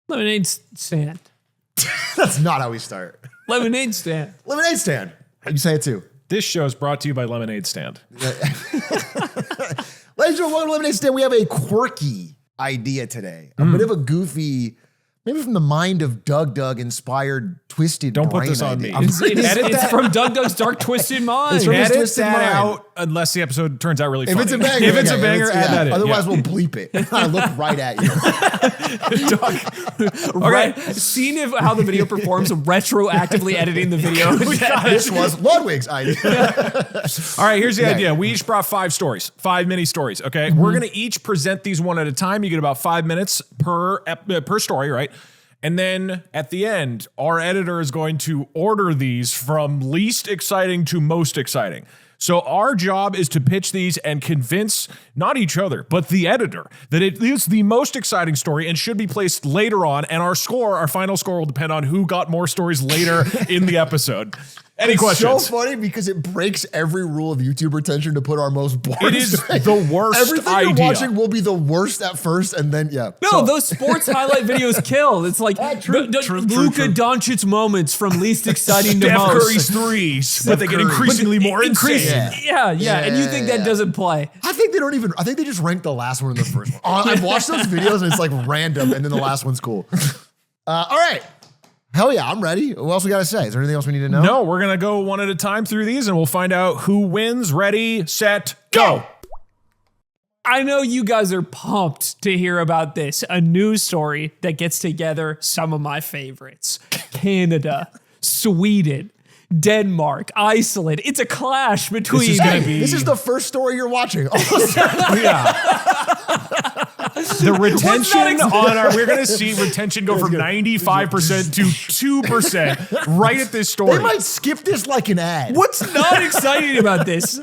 Lemonade stand. That's not how we start. Lemonade stand. Lemonade stand. You say it too. This show is brought to you by Lemonade Stand. Ladies and gentlemen, welcome to Lemonade Stand. We have a quirky idea today. A bit of a goofy, maybe from the mind of DougDoug inspired twisted Don't put brain this on idea. me. It's from DougDoug's Dark Twisted Mind. It's from his Edit twisted that mind. out unless the episode turns out really funny. If it's a banger, if it's a okay. banger, add that in. Otherwise, Yeah. we'll bleep it. I look right at you. Okay. Seeing how the video performs, retroactively editing the video. This was Ludwig's idea. All right, here's the Okay. idea. We each brought 5 stories, 5 mini stories, okay? We're going to each present these one at a time. You get about 5 minutes per story, right? And then at the end, our editor is going to order these from least exciting to most exciting. So our job is to pitch these and convince not each other, but the editor that it is the most exciting story and should be placed later on. And our final score will depend on who got more stories later in the episode. Any questions? It's so funny because it breaks every rule of YouTube retention to put our most boring. It is story. the worst Everything idea. you're watching will be the worst at first, and then No, those sports highlight videos kill. It's like true. Luka Doncic moments from least exciting to Steph most. Curry's threes, but they get increasingly more insane. Yeah. And you think that doesn't play. I think they don't even. I think they just rank the last one and the first one. I've watched those videos and it's like random, and then the last one's cool. All right. Hell yeah, I'm ready. What else we gotta say? Is there anything else we need to know? No, we're going to go one at a time through these and we'll find out who wins. Ready, set, go. I know you guys are pumped to hear about this. A news story that gets together some of my favorites. Canada, Sweden, Denmark, Iceland. It's a clash between... This is the first story you're watching. The retention we're going to see retention go from 95% to 2% right at this story. They might skip this like an ad. What's not exciting about this?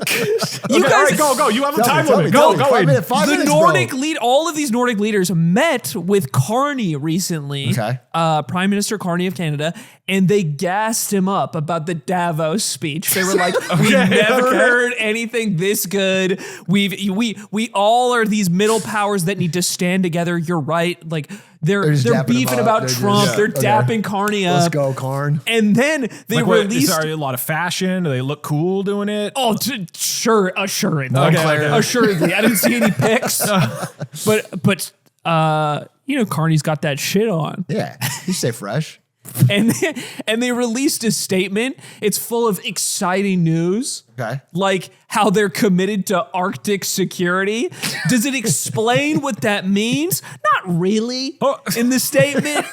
You guys, all right, go. You have a time limit. Tell Go. me. 5 Aiden. minutes, All of these Nordic leaders met with Carney recently, Okay. Prime Minister Carney of Canada, and they gassed him up about the Davos speech. They were like, "We've never heard anything this good. We all are these middle powers that need to stand together. You're right. Like they're beefing about Trump. They're dapping Carney up. Let's go, Karn. And then they released. Is there a lot of fashion? Do they look cool doing it? Oh, sure, assuredly. Okay. Assuredly. I didn't see any pics. But Carney's got that shit on. Yeah, you stay fresh. And they released a statement. It's full of exciting news. Okay. Like how they're committed to Arctic security. Does it explain what that means? Not really in the statement.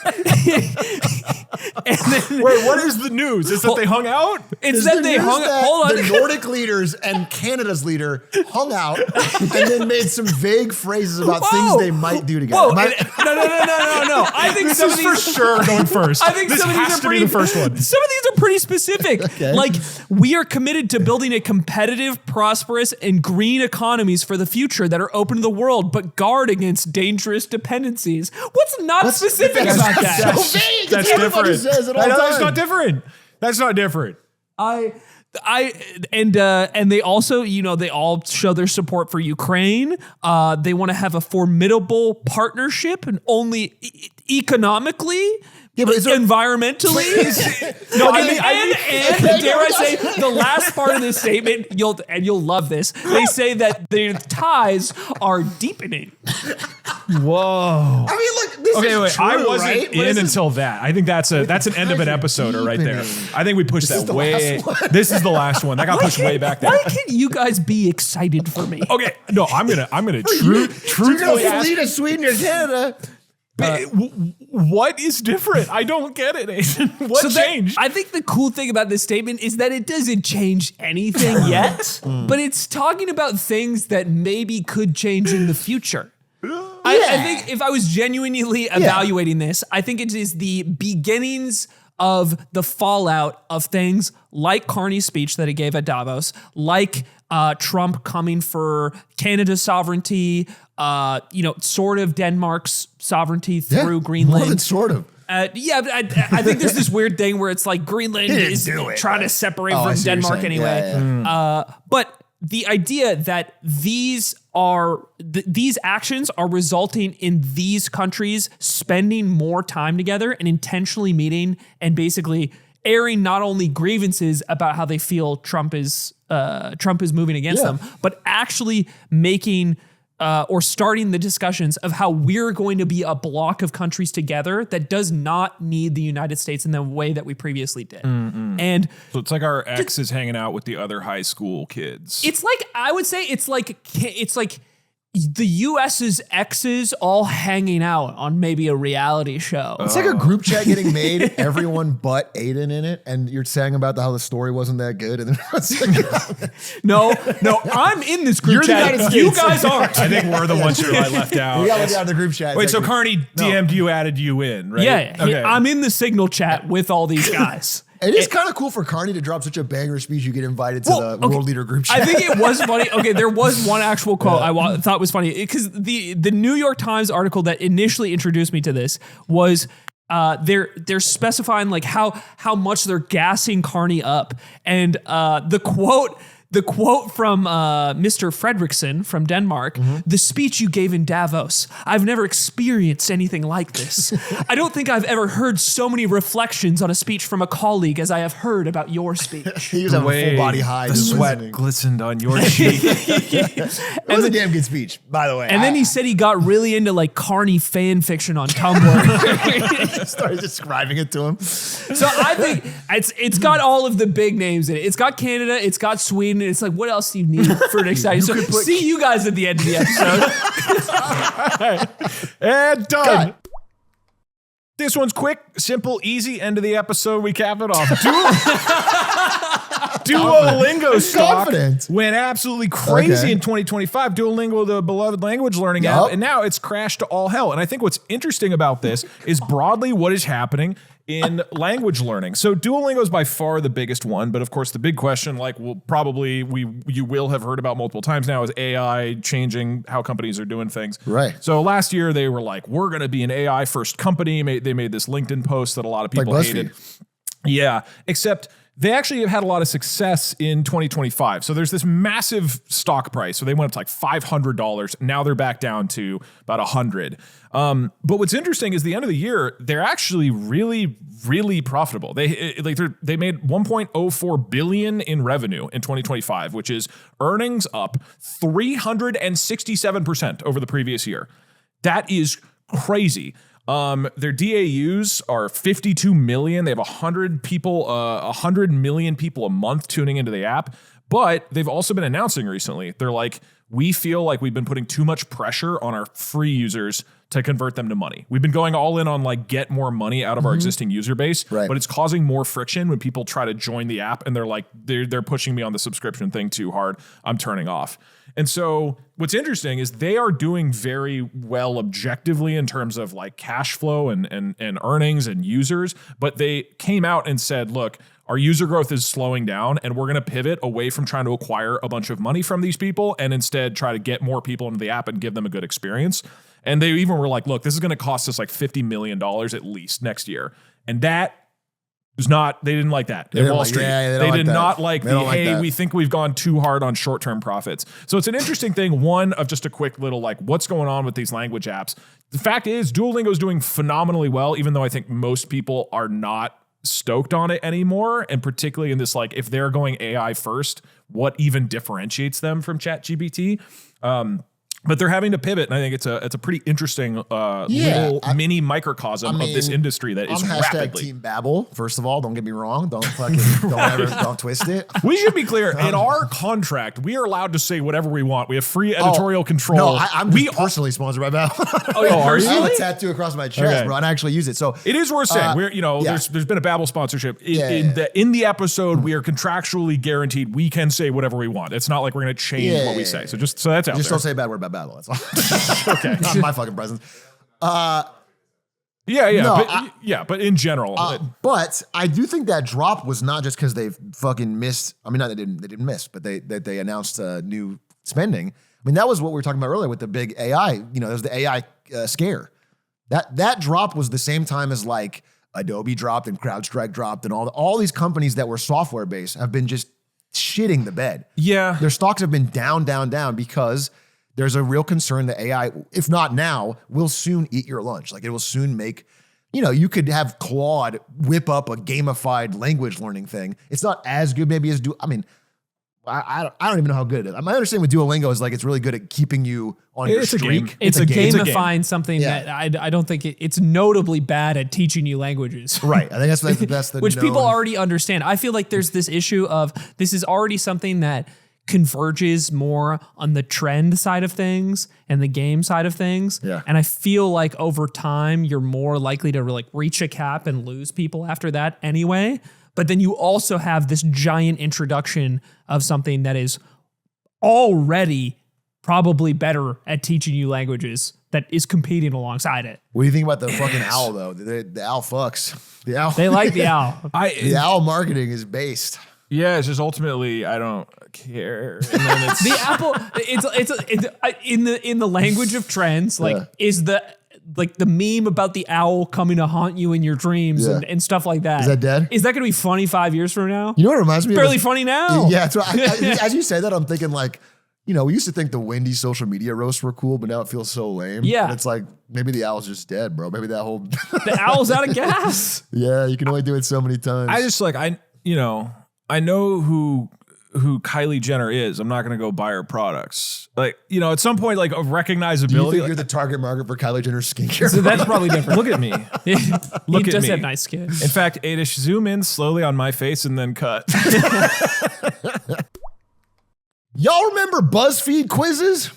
And then, Wait, what is the news? Is that they hung out? It's that they hung out. Hold on. The Nordic leaders and Canada's leader hung out and then made some vague phrases about things they might do together. Whoa. No. I think This some is of for these sure going first. I think this some of these has are to pretty be the first one. Some of these are pretty specific. Okay. Like we are committed to building a competitive, prosperous, and green economies for the future that are open to the world, but guard against dangerous dependencies. What's not specific about that? So vague. That's Everybody different. says it all I know the that's time. not different. That's not different. And they also, they all show their support for Ukraine. They want to have a formidable partnership, and only economically. Yeah, but is there, environmentally, and dare I say, the last part of this statement, you'll love this. They say that their ties are deepening. Whoa. I mean, look, this is true, I wasn't right? in until that. I think that's an end of an episode right there. I think we pushed that way. This is the last one. That got pushed way back there. Why can't you guys be excited for me? Okay, no, I'm gonna You're truthfully going to ask. flee to Sweden or Canada. What is different? I don't get it, Aiden. What changed? I think the cool thing about this statement is that it doesn't change anything yet, but it's talking about things that maybe could change in the future. I think if I was genuinely evaluating this, I think it is the beginnings of the fallout of things like Carney's speech that he gave at Davos, like Trump coming for Canada's sovereignty, sort of Denmark's sovereignty through Greenland. More than sort of. I think there's this weird thing where it's like Greenland is trying to separate from Denmark anyway. Yeah. But the idea that these actions are resulting in these countries spending more time together and intentionally meeting and basically airing not only grievances about how they feel Trump is moving against them, but actually making or starting the discussions of how we're going to be a block of countries together that does not need the United States in the way that we previously did. And so it's like our ex is hanging out with the other high school kids. it's like, I would say it's like the US's exes all hanging out on maybe a reality show. It's like a group chat getting made, everyone but Aiden in it, and you're saying about how the story wasn't that good, and then it's like, No, I'm in this group You're the chat. United You States. guys aren't. I think we're the ones who are like left out. we got to out of the group chat. Wait, It's so like, Carney DM'd you, added you in, right? Yeah, Okay. I'm in the Signal chat with all these guys. it is kind of cool for Carney to drop such a banger speech. You get invited to the world leader group chat. I think it was funny. Okay, there was one actual quote I thought was funny because the New York Times article that initially introduced me to this was they're specifying like how much they're gassing Carney up, and the quote from Mr. Fredrickson from Denmark, the speech you gave in Davos, I've never experienced anything like this. I don't think I've ever heard so many reflections on a speech from a colleague as I have heard about your speech. he was having a full body high. The just sweat listening. glistened on your cheek. It was a damn good speech, by the way. And then he said he got really into like Carney fan fiction on Tumblr. started describing it to him. So I think it's got all of the big names in it. It's got Canada, it's got Sweden. It's like, what else do you need for an exciting? So see you guys at the end of the episode. And done. Cut. This one's quick, simple, easy. End of the episode. We cap it off. Duolingo stock Confident. went absolutely crazy Okay. in 2025. Duolingo, the beloved language learning app, and now it's crashed to all hell. And I think what's interesting about this is broadly what is happening in language learning. So Duolingo is by far the biggest one, but of course the big question, like you will have heard about multiple times now, is AI changing how companies are doing things. Right. So last year they were like, we're going to be an AI first company. They made this LinkedIn post that a lot of people Like hated. BuzzFeed. Yeah, except they actually have had a lot of success in 2025. So there's this massive stock price. So they went up to like $500. Now they're back down to about $100. But what's interesting is the end of the year, they're actually really, really profitable. They made 1.04 billion in revenue in 2025, which is earnings up 367% over the previous year. That is crazy. Their DAUs are 52 million. They have 100 million people a month tuning into the app. But they've also been announcing recently, they're like, we feel like we've been putting too much pressure on our free users to convert them to money. We've been going all in on like get more money out of our existing user base, Right. but it's causing more friction when people try to join the app and they're like, they're pushing me on the subscription thing too hard. I'm turning off. And so what's interesting is they are doing very well objectively in terms of like cash flow and earnings and users, but they came out and said, look, our user growth is slowing down and we're going to pivot away from trying to acquire a bunch of money from these people and instead try to get more people into the app and give them a good experience. And they even were like, look, this is going to cost us like $50 million at least next year. And that was not, they didn't like that at Wall Street. They did don't not like They the, don't like hey, that. we think we've gone too hard on short-term profits. So it's an interesting thing, one of just a quick little like, what's going on with these language apps? The fact is Duolingo is doing phenomenally well, even though I think most people are not stoked on it anymore. And particularly in this, like if they're going AI first, what even differentiates them from ChatGPT? But they're having to pivot, and I think it's a pretty interesting mini microcosm of this industry that is I'm rapidly. Team Babel. First of all, don't get me wrong. Don't don't twist it. We should be clear. In our contract, we are allowed to say whatever we want. We have free editorial control. No, I'm just personally sponsored by Babel. Are you? I have a tattoo across my chest, Okay. bro, and I actually use it. So It is worth saying. We're yeah. there's been a Babbel sponsorship. In the episode, we are contractually guaranteed we can say whatever we want. It's not like we're going to change what we say. So that's out just there. don't say a bad word about Babel. That's all. Okay, not my fucking presence. But in general, But I do think that drop was not just because they fucking missed. I mean, not they didn't miss, but they announced new spending. I mean, that was what we were talking about earlier with the big AI. You know, there's the AI scare. That drop was the same time as like Adobe dropped and CrowdStrike dropped and all these companies that were software based have been just shitting the bed. Yeah. Their stocks have been down, down, down because there's a real concern that AI, if not now, will soon eat your lunch. Like it will soon make, you could have Claude whip up a gamified language learning thing. It's not as good maybe as I don't even know how good it is. My understanding with Duolingo is like it's really good at keeping you on your streak. It's a game. gamifying something that I don't think it's notably bad at teaching you languages. Right. I think that's the which people already understand. I feel like there's this issue of this is already something that converges more on the trend side of things and the game side of things. Yeah. And I feel like over time you're more likely to like reach a cap and lose people after that anyway. But then you also have this giant introduction of something that is already probably better at teaching you languages that is competing alongside it. What do you think about the fucking owl though? The owl fucks. The owl. They like the owl. The owl marketing is based. Yeah, it's just ultimately I don't care. And then it's The Apple, in the language of trends, is the meme about the owl coming to haunt you in your dreams and stuff like that. Is that dead? Is that going to be funny 5 years from now? You know what it reminds me Barely of? funny now. Yeah. So as you say that, I'm thinking like, we used to think the windy social media roasts were cool, but now it feels so lame. Yeah. And it's like, maybe the owl's just dead, bro. Maybe that whole. The owl's out of gas. Yeah. You can only do it so many times. I just like I know who Kylie Jenner is. I'm not going to go buy her products. Like, at some point, like of recognizability. Do you think you're the target market for Kylie Jenner's skincare? So that's probably different. Look at me. He Look at does me. have nice skin. In fact, Adish, zoom in slowly on my face and then cut. Y'all remember BuzzFeed quizzes?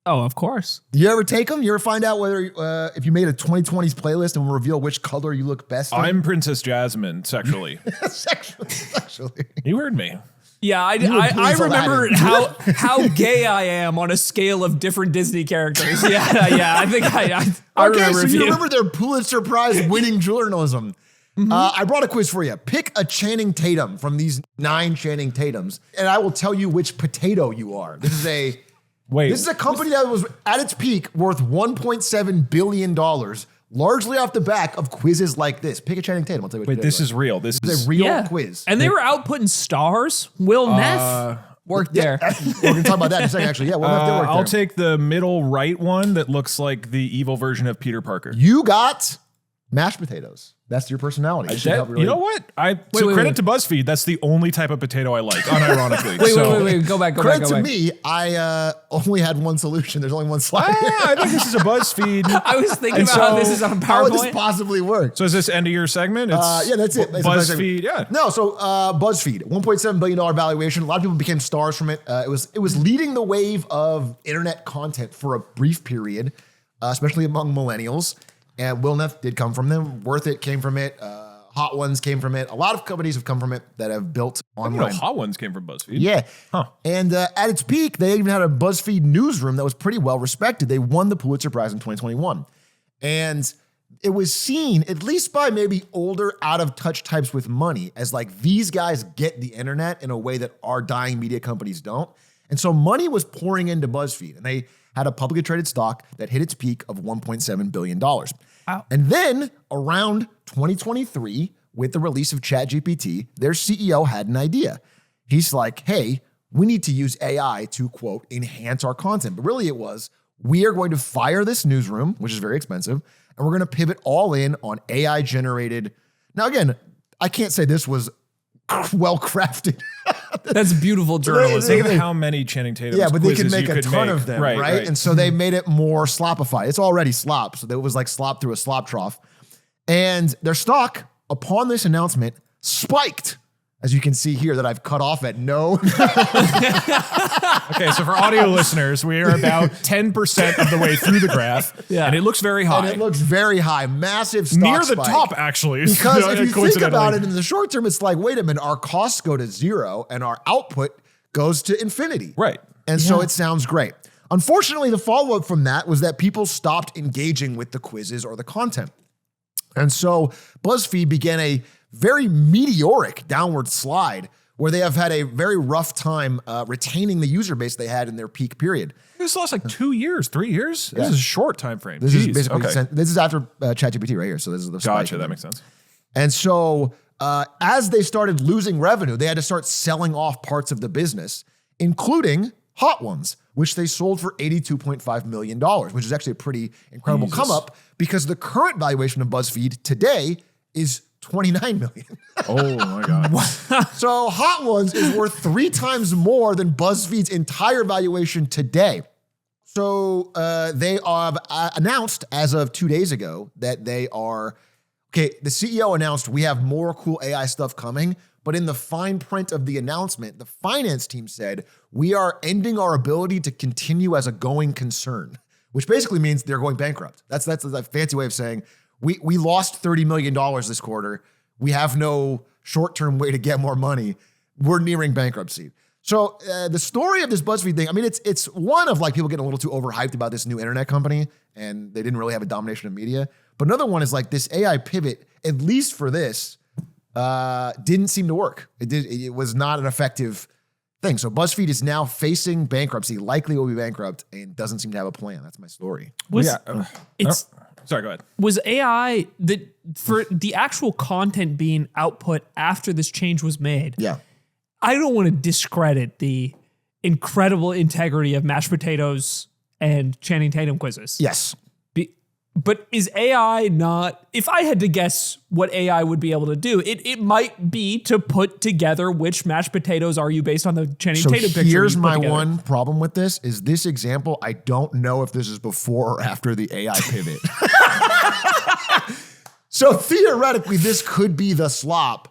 Oh, of course. You ever take them? You ever find out whether if you made a 2020s playlist and will reveal which color you look best in? I'm Princess Jasmine sexually. Sexually. You heard me. Yeah, I please remember allow how gay I am on a scale of different Disney characters. Yeah, I think I Okay, remember so a few. you remember their Pulitzer Prize winning journalism. I brought a quiz for you. Pick a Channing Tatum from these 9 Channing Tatums, and I will tell you which potato you are. This is a company that was at its peak worth $1.7 billion, largely off the back of quizzes like this. Pick a Channing Tatum. I'll tell you which This is real. This is a real quiz. And they were outputting stars. Will Neff worked there. We're going to talk about that in a second, actually. Yeah, we'll have to work I'll there. take the middle right one that looks like the evil version of Peter Parker. You got mashed potatoes. That's your personality. It should help You know what? Credit to BuzzFeed. That's the only type of potato I like, unironically. Wait. Go back. Credit to me, I only had one solution. There's only one slide. I think this is a BuzzFeed. I was thinking about how this is on How would this PowerPoint. possibly work? So is this end of your segment? It's Yeah, that's it. That's BuzzFeed, yeah. No, so BuzzFeed, $1.7 billion valuation. A lot of people became stars from it. It was leading the wave of internet content for a brief period, especially among millennials. And Will Neff did come from them. Worth It came from it. Hot Ones came from it. A lot of companies have come from it that have built online. Hot Ones came from BuzzFeed. Yeah. Huh. And at its peak, they even had a BuzzFeed newsroom that was pretty well respected. They won the Pulitzer Prize in 2021. And it was seen, at least by maybe older, out-of-touch types with money, as like these guys get the internet in a way that our dying media companies don't. And so money was pouring into BuzzFeed. And they had a publicly traded stock that hit its peak of $1.7 billion. Wow. And then around 2023, with the release of ChatGPT, their CEO had an idea. He's like, hey, we need to use AI to, quote, enhance our content. But really it was, we are going to fire this newsroom, which is very expensive, and we're going to pivot all in on AI generated. Now, again, I can't say this was well crafted. That's beautiful journalism. Think of how many Channing Tatum Yeah, but they could quizzes make you a ton of them, right? And so they made it more slopified. It's already slop, so it was like slop through a slop trough. And their stock, upon this announcement, spiked. As you can see here that I've cut off at no. Okay, so for audio listeners, we are about 10% of the way through the graph, and it looks very high. And it looks very high. Massive stock Near the spike. top, actually. Because if you think coincidentally. about it in the short term, it's like, wait a minute, our costs go to zero and our output goes to infinity. Right. And so it sounds great. Unfortunately, the follow-up from that was that people stopped engaging with the quizzes or the content. And so BuzzFeed began a very meteoric downward slide where they have had a very rough time retaining the user base they had in their peak period. This lost like 2 years, 3 years. This is a short time frame. This Jeez, is basically okay. this is after ChatGPT right here. So this is the spike. Gotcha, that makes sense. And so as they started losing revenue, they had to start selling off parts of the business, including Hot Ones, which they sold for $82.5 million, which is actually a pretty incredible come up because the current valuation of BuzzFeed today is $29 million. Oh my God. So Hot Ones is worth 3 times more than BuzzFeed's entire valuation today. So they have announced as of 2 days ago that they are, the CEO announced we have more cool AI stuff coming, but in the fine print of the announcement, the finance team said, we are ending our ability to continue as a going concern, which basically means they're going bankrupt. That's a fancy way of saying we lost $30 million this quarter. We have no short-term way to get more money. We're nearing bankruptcy. So the story of this BuzzFeed thing, I mean, it's one of like people getting a little too overhyped about this new internet company and they didn't really have a domination of media. But another one is like this AI pivot, at least for this, didn't seem to work. It was not an effective thing. So BuzzFeed is now facing bankruptcy, likely will be bankrupt, and doesn't seem to have a plan. That's my story. Sorry, go ahead. Was AI for the actual content being output after this change was made? Yeah. I don't want to discredit the incredible integrity of mashed potatoes and Channing Tatum quizzes. Yes. But is AI not, if I had to guess what AI would be able to do, it might be to put together which mashed potatoes are you based on the Channing Tatum picture. Here's my one problem with this is this example, I don't know if this is before or after the AI pivot. So theoretically, this could be the slop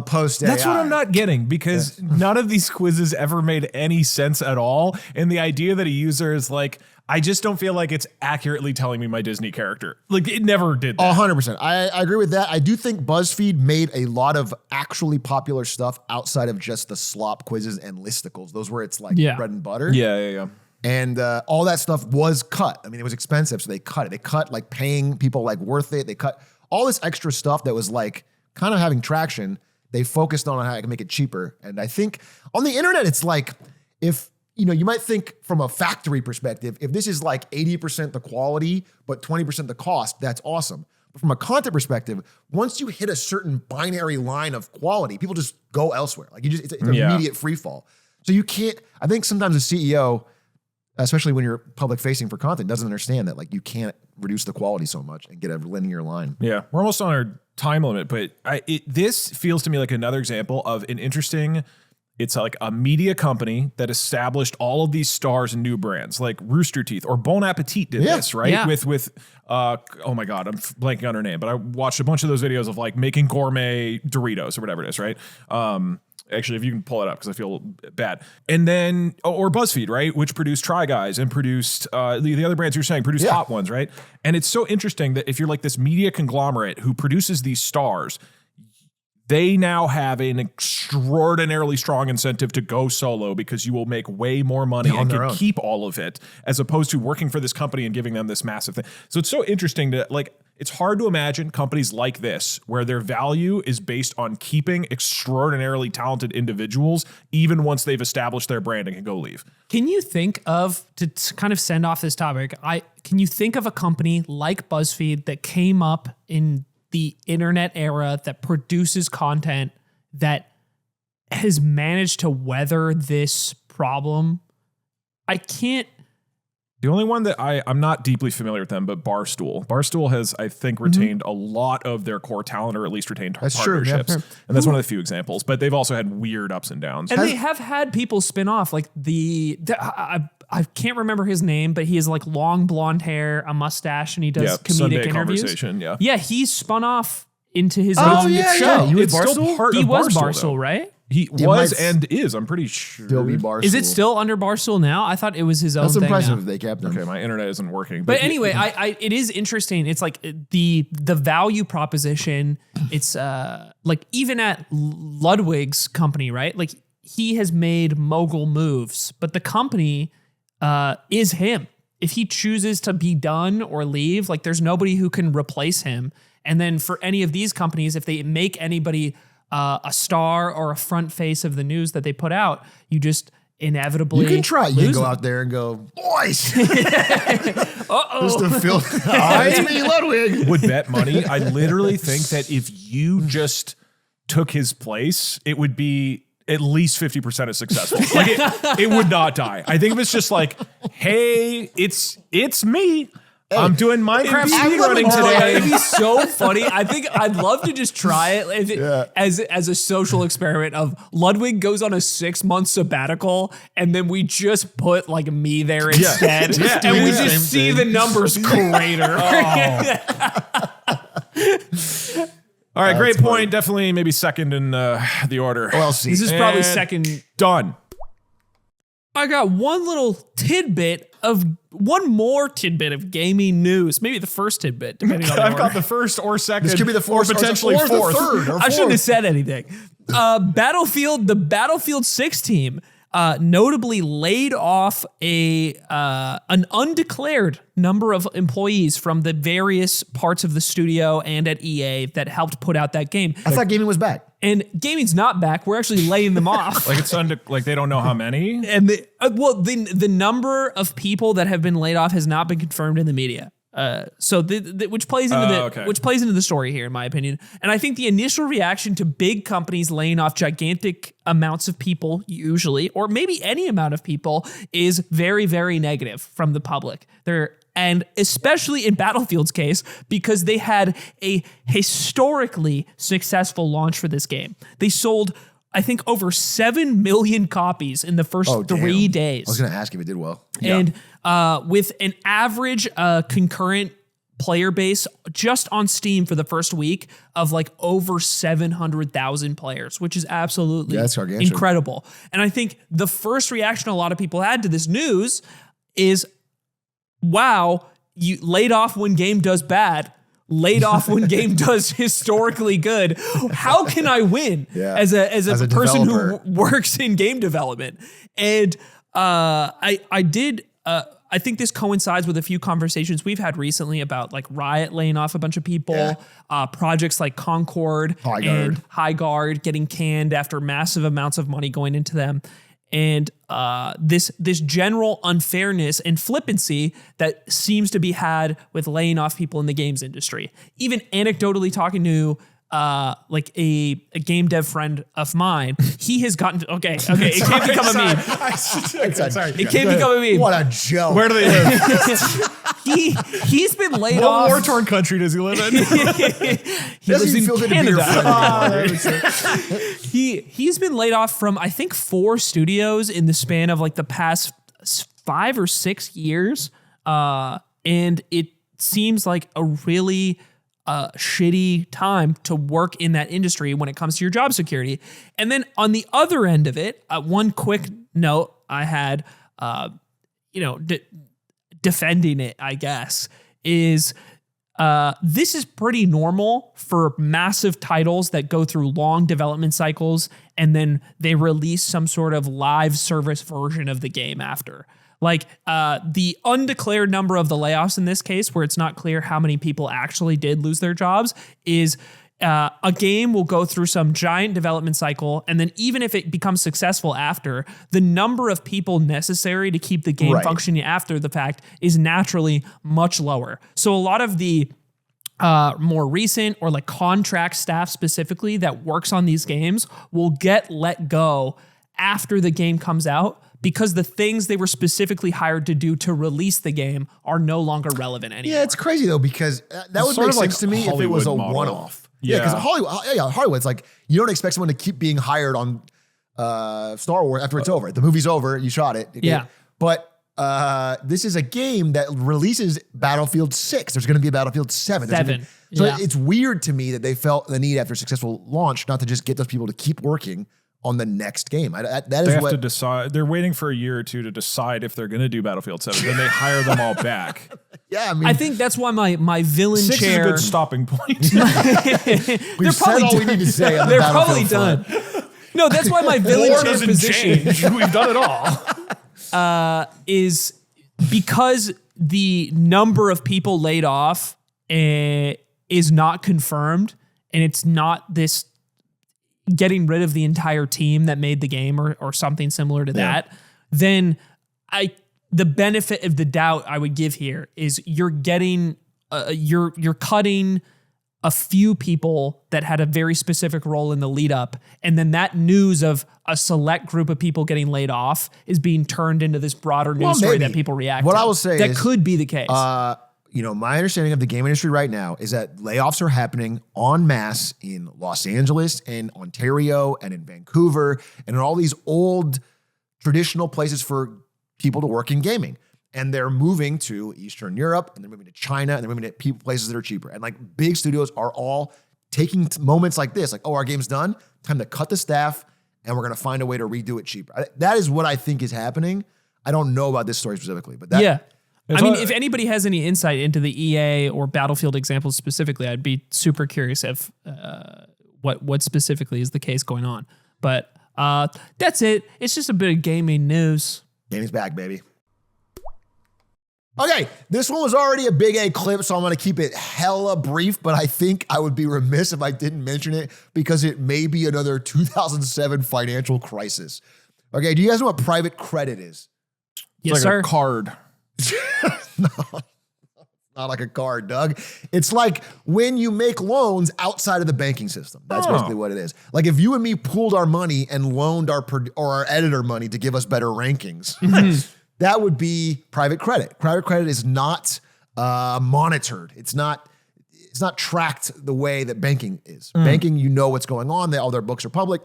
post AI. That's what I'm not getting because none of these quizzes ever made any sense at all. And the idea that a user is like, I just don't feel like it's accurately telling me my Disney character. Like it never did that. 100%. I agree with that. I do think BuzzFeed made a lot of actually popular stuff outside of just the slop quizzes and listicles. Those where it's like bread and butter. Yeah. And all that stuff was cut. I mean, it was expensive, so they cut it. They cut like paying people like worth it. They cut all this extra stuff that was like kind of having traction. They focused on how I can make it cheaper. And I think on the internet, it's like if, you might think from a factory perspective, if this is like 80% the quality, but 20% the cost, that's awesome. But from a content perspective, once you hit a certain binary line of quality, people just go elsewhere. Like it's an immediate free fall. So you can't, I think sometimes a CEO, especially when you're public facing for content, doesn't understand that like you can't reduce the quality so much and get a linear line. Yeah. We're almost on our time limit, but this feels to me like another example of an interesting, it's like a media company that established all of these stars and new brands like Rooster Teeth or Bon Appetit did this, right? Yeah. With oh my God, I'm blanking on her name, but I watched a bunch of those videos of like making gourmet Doritos or whatever it is, right? Actually, if you can pull it up because I feel bad. And then, or BuzzFeed, right? Which produced Try Guys and produced the other brands you're saying, produced Hot Ones, right? And it's so interesting that if you're like this media conglomerate who produces these stars, they now have an extraordinarily strong incentive to go solo because you will make way more money and can keep all of it as opposed to working for this company and giving them this massive thing. So it's so interesting to like, it's hard to imagine companies like this where their value is based on keeping extraordinarily talented individuals even once they've established their brand and can go leave. Can you think of, to kind of send off this topic, can you think of a company like BuzzFeed that came up in the internet era that produces content that has managed to weather this problem? I can't. The only one that I'm not deeply familiar with them, but Barstool. Barstool has, I think, retained a lot of their core talent, or at least retained partnerships. True, and that's one of the few examples. But they've also had weird ups and downs. And they have had people spin off, like I can't remember his name, but he has like long blonde hair, a mustache, and he does comedic Sunday interviews. Conversation, Yeah, he's spun off into his own show. Yeah. He was still part he of was Barstool, Barstool, right? He was and is, I'm pretty sure. Still be Barstool. Is it still under Barstool now? I thought it was his own That's thing impressive now. if they kept them. Okay, my internet isn't working. But anyway, it is interesting. It's like the value proposition. It's like even at Ludwig's company, right? Like he has made mogul moves, but the company is him. If he chooses to be done or leave, like there's nobody who can replace him. And then for any of these companies, if they make anybody a star or a front face of the news that they put out, you just inevitably You can try. You lose go them. out there and go, boys. Just to feel. It's me, Ludwig. would bet money. I literally think that if you just took his place, it would be at least 50% as successful. Like it would not die. I think if it's just like, hey, it's me. I'm doing Minecraft speedrunning today. It'd be so funny. I think I'd love to just try it, as a social experiment of Ludwig goes on a 6-month sabbatical and then we just put like me there instead. And we just see the numbers crater. All right, great point. Definitely maybe second in the order. Well, see. This is probably second. Done. I got one more tidbit of gaming news. Maybe the first tidbit, depending on the I've order. got the first or second. This could be the fourth, or potentially or fourth. the third, or I shouldn't have fourth. said anything. The Battlefield 6 team notably laid off an undeclared number of employees from the various parts of the studio and at EA that helped put out that game. I thought gaming was back. And gaming's not back. We're actually laying them off. Like it's like they don't know how many. And the number of people that have been laid off has not been confirmed in the media. Which plays into the story here, in my opinion. And I think the initial reaction to big companies laying off gigantic amounts of people, usually, or maybe any amount of people, is very, very negative from the public. And especially in Battlefield's case, because they had a historically successful launch for this game. They sold, I think, over 7 million copies in the first 3 days. I was going to ask if it did well. And with an average concurrent player base just on Steam for the first week of like over 700,000 players, which is absolutely that's gargantuan. incredible. And I think the first reaction a lot of people had to this news is, wow, you laid off when game does bad, laid off when game does historically good. How can I win as a person developer who works in game development? And I think this coincides with a few conversations we've had recently about like Riot laying off a bunch of people, projects like Concord and Highguard getting canned after massive amounts of money going into them. And this general unfairness and flippancy that seems to be had with laying off people in the games industry. Even anecdotally talking to like a game dev friend of mine, he has gotten to, okay, it can't become a meme. Sorry. It can't become a meme. What a joke. Where do they live? He's been laid What off. war-torn country does he live in? He lives in Canada. He He's been laid off from, I think, 4 studios in the span of like the past 5 or 6 years. And it seems like a really shitty time to work in that industry when it comes to your job security. And then on the other end of it, one quick note I had, defending it, I guess, is this is pretty normal for massive titles that go through long development cycles and then they release some sort of live service version of the game after. Like the undeclared number of the layoffs in this case, where it's not clear how many people actually did lose their jobs, is a game will go through some giant development cycle. And then even if it becomes successful after, the number of people necessary to keep the game functioning after the fact is naturally much lower. So a lot of the more recent or like contract staff specifically that works on these games will get let go after the game comes out, because the things they were specifically hired to do to release the game are no longer relevant anymore. Yeah, it's crazy though, because that would sort make of like sense to me if it was a Hollywood model. one-off. Yeah, because Hollywood's like, you don't expect someone to keep being hired on Star Wars after it's over. The movie's over, you shot it. Yeah. But this is a game that releases Battlefield 6. There's going to be a Battlefield 7. So it's weird to me that they felt the need after a successful launch not to just get those people to keep working on the next game. They have to decide. They're waiting for a year or two to decide if they're going to do Battlefield 7. Then they hire them all back. Yeah, I mean, I think that's why my villain 6 chair. is a good stopping point. we've said all we need to say on the They're probably Battlefield done. front. No, that's why my villain War chair doesn't position change. We've done it all. is because the number of people laid off is not confirmed, and it's not this getting rid of the entire team that made the game or something similar to that, then the benefit of the doubt I would give here is you're getting you're cutting a few people that had a very specific role in the lead up. And then that news of a select group of people getting laid off is being turned into this broader news story that people react to. What I will say that is, could be the case. My understanding of the game industry right now is that layoffs are happening en masse in Los Angeles and Ontario and in Vancouver and in all these old traditional places for people to work in gaming. And they're moving to Eastern Europe, and they're moving to China, and they're moving to places that are cheaper. And like big studios are all taking moments like this, like, oh, our game's done, time to cut the staff, and we're going to find a way to redo it cheaper. That is what I think is happening. I don't know about this story specifically, but that. Yeah. I mean, if anybody has any insight into the EA or Battlefield examples specifically, I'd be super curious if what specifically is the case going on. But that's it. It's just a bit of gaming news. Gaming's back, baby. Okay, this one was already a big A clip, so I'm going to keep it hella brief, but I think I would be remiss if I didn't mention it because it may be another 2007 financial crisis. Okay, do you guys know what private credit is? Yes, it's like sir. A card. No, not like a card, Doug. It's like when you make loans outside of the banking system. That's basically what it is. Like if you and me pooled our money and loaned our editor money to give us better rankings, that would be private credit. Private credit is not monitored. It's not tracked the way that banking is. Banking, you know what's going on. All their books are public,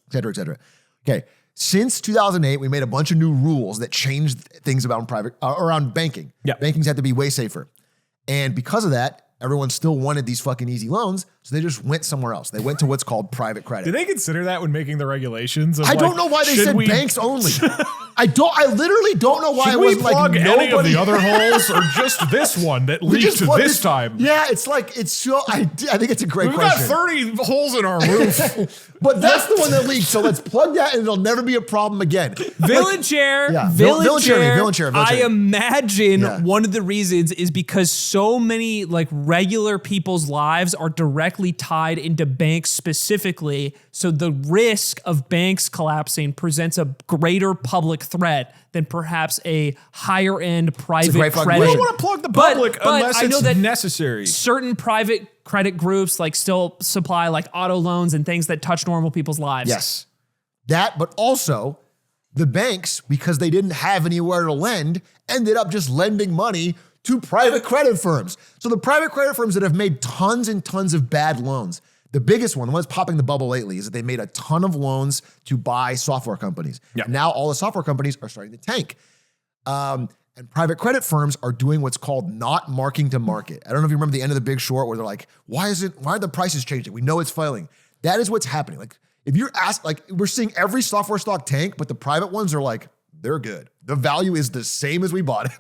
et cetera, et cetera. Okay. Since 2008, we made a bunch of new rules that changed things about around banking. Yeah. Banking's had to be way safer. And because of that, everyone still wanted these fucking easy loans, so they just went somewhere else. They went to what's called private credit. Did they consider that when making the regulations? I don't know why they said banks only. I literally don't know why it wasn't like nobody. Any of the other holes or just this one that leaked to this time? Yeah, it's so. I think it's a great question. We've got 30 holes in our roof. But that's the one that leaked. So let's plug that, and it'll never be a problem again. Villager. I imagine one of the reasons is because so many like regular people's lives are directly tied into banks specifically. So the risk of banks collapsing presents a greater public threat than perhaps a higher end private credit. We don't want to plug the public unless it's necessary. Certain private credit groups like still supply like auto loans and things that touch normal people's lives. Yes. That, but also the banks, because they didn't have anywhere to lend, ended up just lending money to private credit firms. So the private credit firms that have made tons and tons of bad loans, the biggest one, the one that's popping the bubble lately, is that they made a ton of loans to buy software companies. Yeah. And now all the software companies are starting to tank. And private credit firms are doing what's called not marking to market. I don't know if you remember the end of The Big Short where they're like, why are the prices changing? We know it's failing. That is what's happening. Like if you're asked, like we're seeing every software stock tank, but the private ones are like, they're good. The value is the same as we bought it.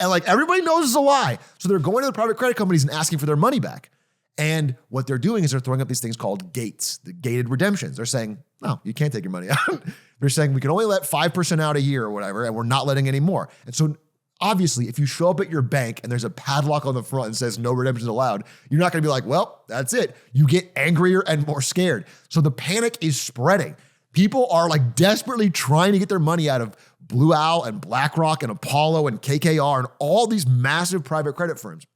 And like everybody knows it's a lie. So they're going to the private credit companies and asking for their money back. And what they're doing is they're throwing up these things called gates, the gated redemptions. They're saying, no, you can't take your money out. They're saying we can only let 5% out a year or whatever, and we're not letting any more. And so obviously, if you show up at your bank and there's a padlock on the front and says no redemptions allowed, you're not going to be like, well, that's it. You get angrier and more scared. So the panic is spreading. People are like desperately trying to get their money out of Blue Owl and BlackRock and Apollo and KKR and all these massive private credit firms.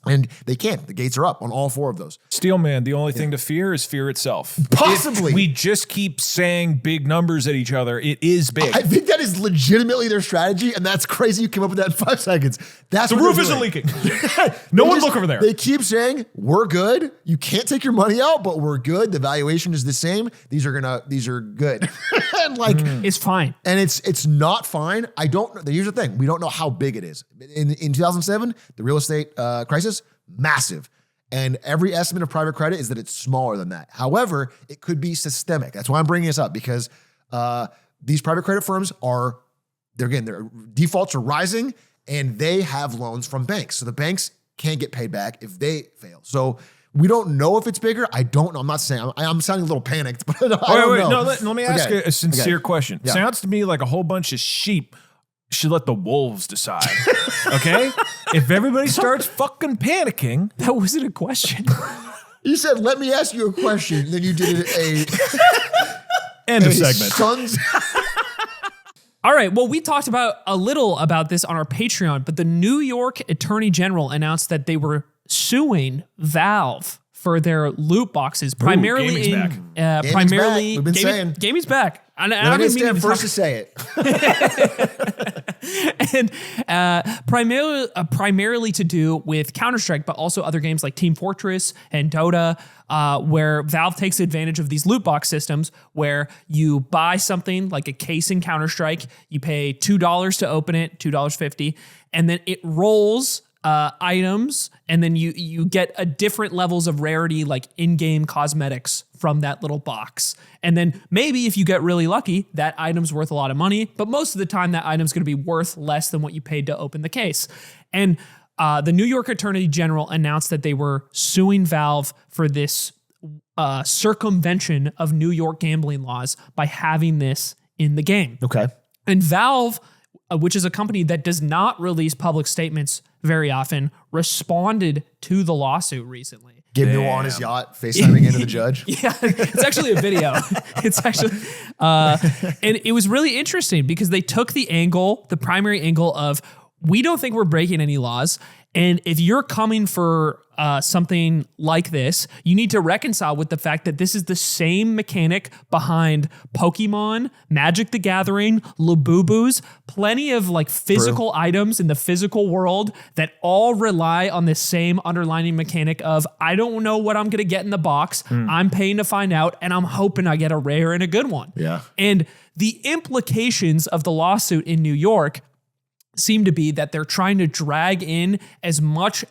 And they can't. The gates are up on all four of those. Steelman, the only thing to fear is fear itself. Possibly. If we just keep saying big numbers at each other, it is big. I think that is legitimately their strategy, and that's crazy you came up with that in 5 seconds. That's the roof isn't leaking. No one look over there. They keep saying, we're good. You can't take your money out, but we're good. The valuation is the same. These are good. And like it's fine. And it's not fine. I don't know. Here's the thing. We don't know how big it is. In 2007, the real estate crisis, massive. And every estimate of private credit is that it's smaller than that. However, it could be systemic. That's why I'm bringing this up, because these private credit firms their defaults are rising, and they have loans from banks. So the banks can't get paid back if they fail. So we don't know if it's bigger. I don't know. I'm not saying, I'm sounding a little panicked, but I don't know. No, let me ask you a sincere question. Yeah. Sounds to me like a whole bunch of sheep should let the wolves decide. Okay? If everybody starts fucking panicking. That wasn't a question. You said, let me ask you a question. Then you did End of segment. Sons. All right. Well, we talked a little about this on our Patreon, but the New York Attorney General announced that they were suing Valve for their loot boxes, primarily gaming's in back. Gaming's back. We've been saying. gaming's back. I Let don't me even mean stand to first talk- to say it. and primarily to do with Counter-Strike, but also other games like Team Fortress and Dota, where Valve takes advantage of these loot box systems where you buy something like a case in Counter-Strike, you pay $2 to open it, $2.50, and then it rolls items, and then you get a different levels of rarity, like in-game cosmetics from that little box. And then maybe if you get really lucky, that item's worth a lot of money, but most of the time that item's going to be worth less than what you paid to open the case. And the New York Attorney General announced that they were suing Valve for this circumvention of New York gambling laws by having this in the game. Okay. And Valve, which is a company that does not release public statements very often, responded to the lawsuit recently. Gabe Newell on his yacht, FaceTiming into the judge. Yeah, it's actually a video. It's actually, and it was really interesting because they took the primary angle of, we don't think we're breaking any laws. And if you're coming for something like this, you need to reconcile with the fact that this is the same mechanic behind Pokemon, Magic the Gathering, Labubus, plenty of like physical items in the physical world that all rely on the same underlying mechanic of, I don't know what I'm going to get in the box. I'm paying to find out, and I'm hoping I get a rare and a good one. Yeah. And the implications of the lawsuit in New York seem to be that they're trying to drag in as much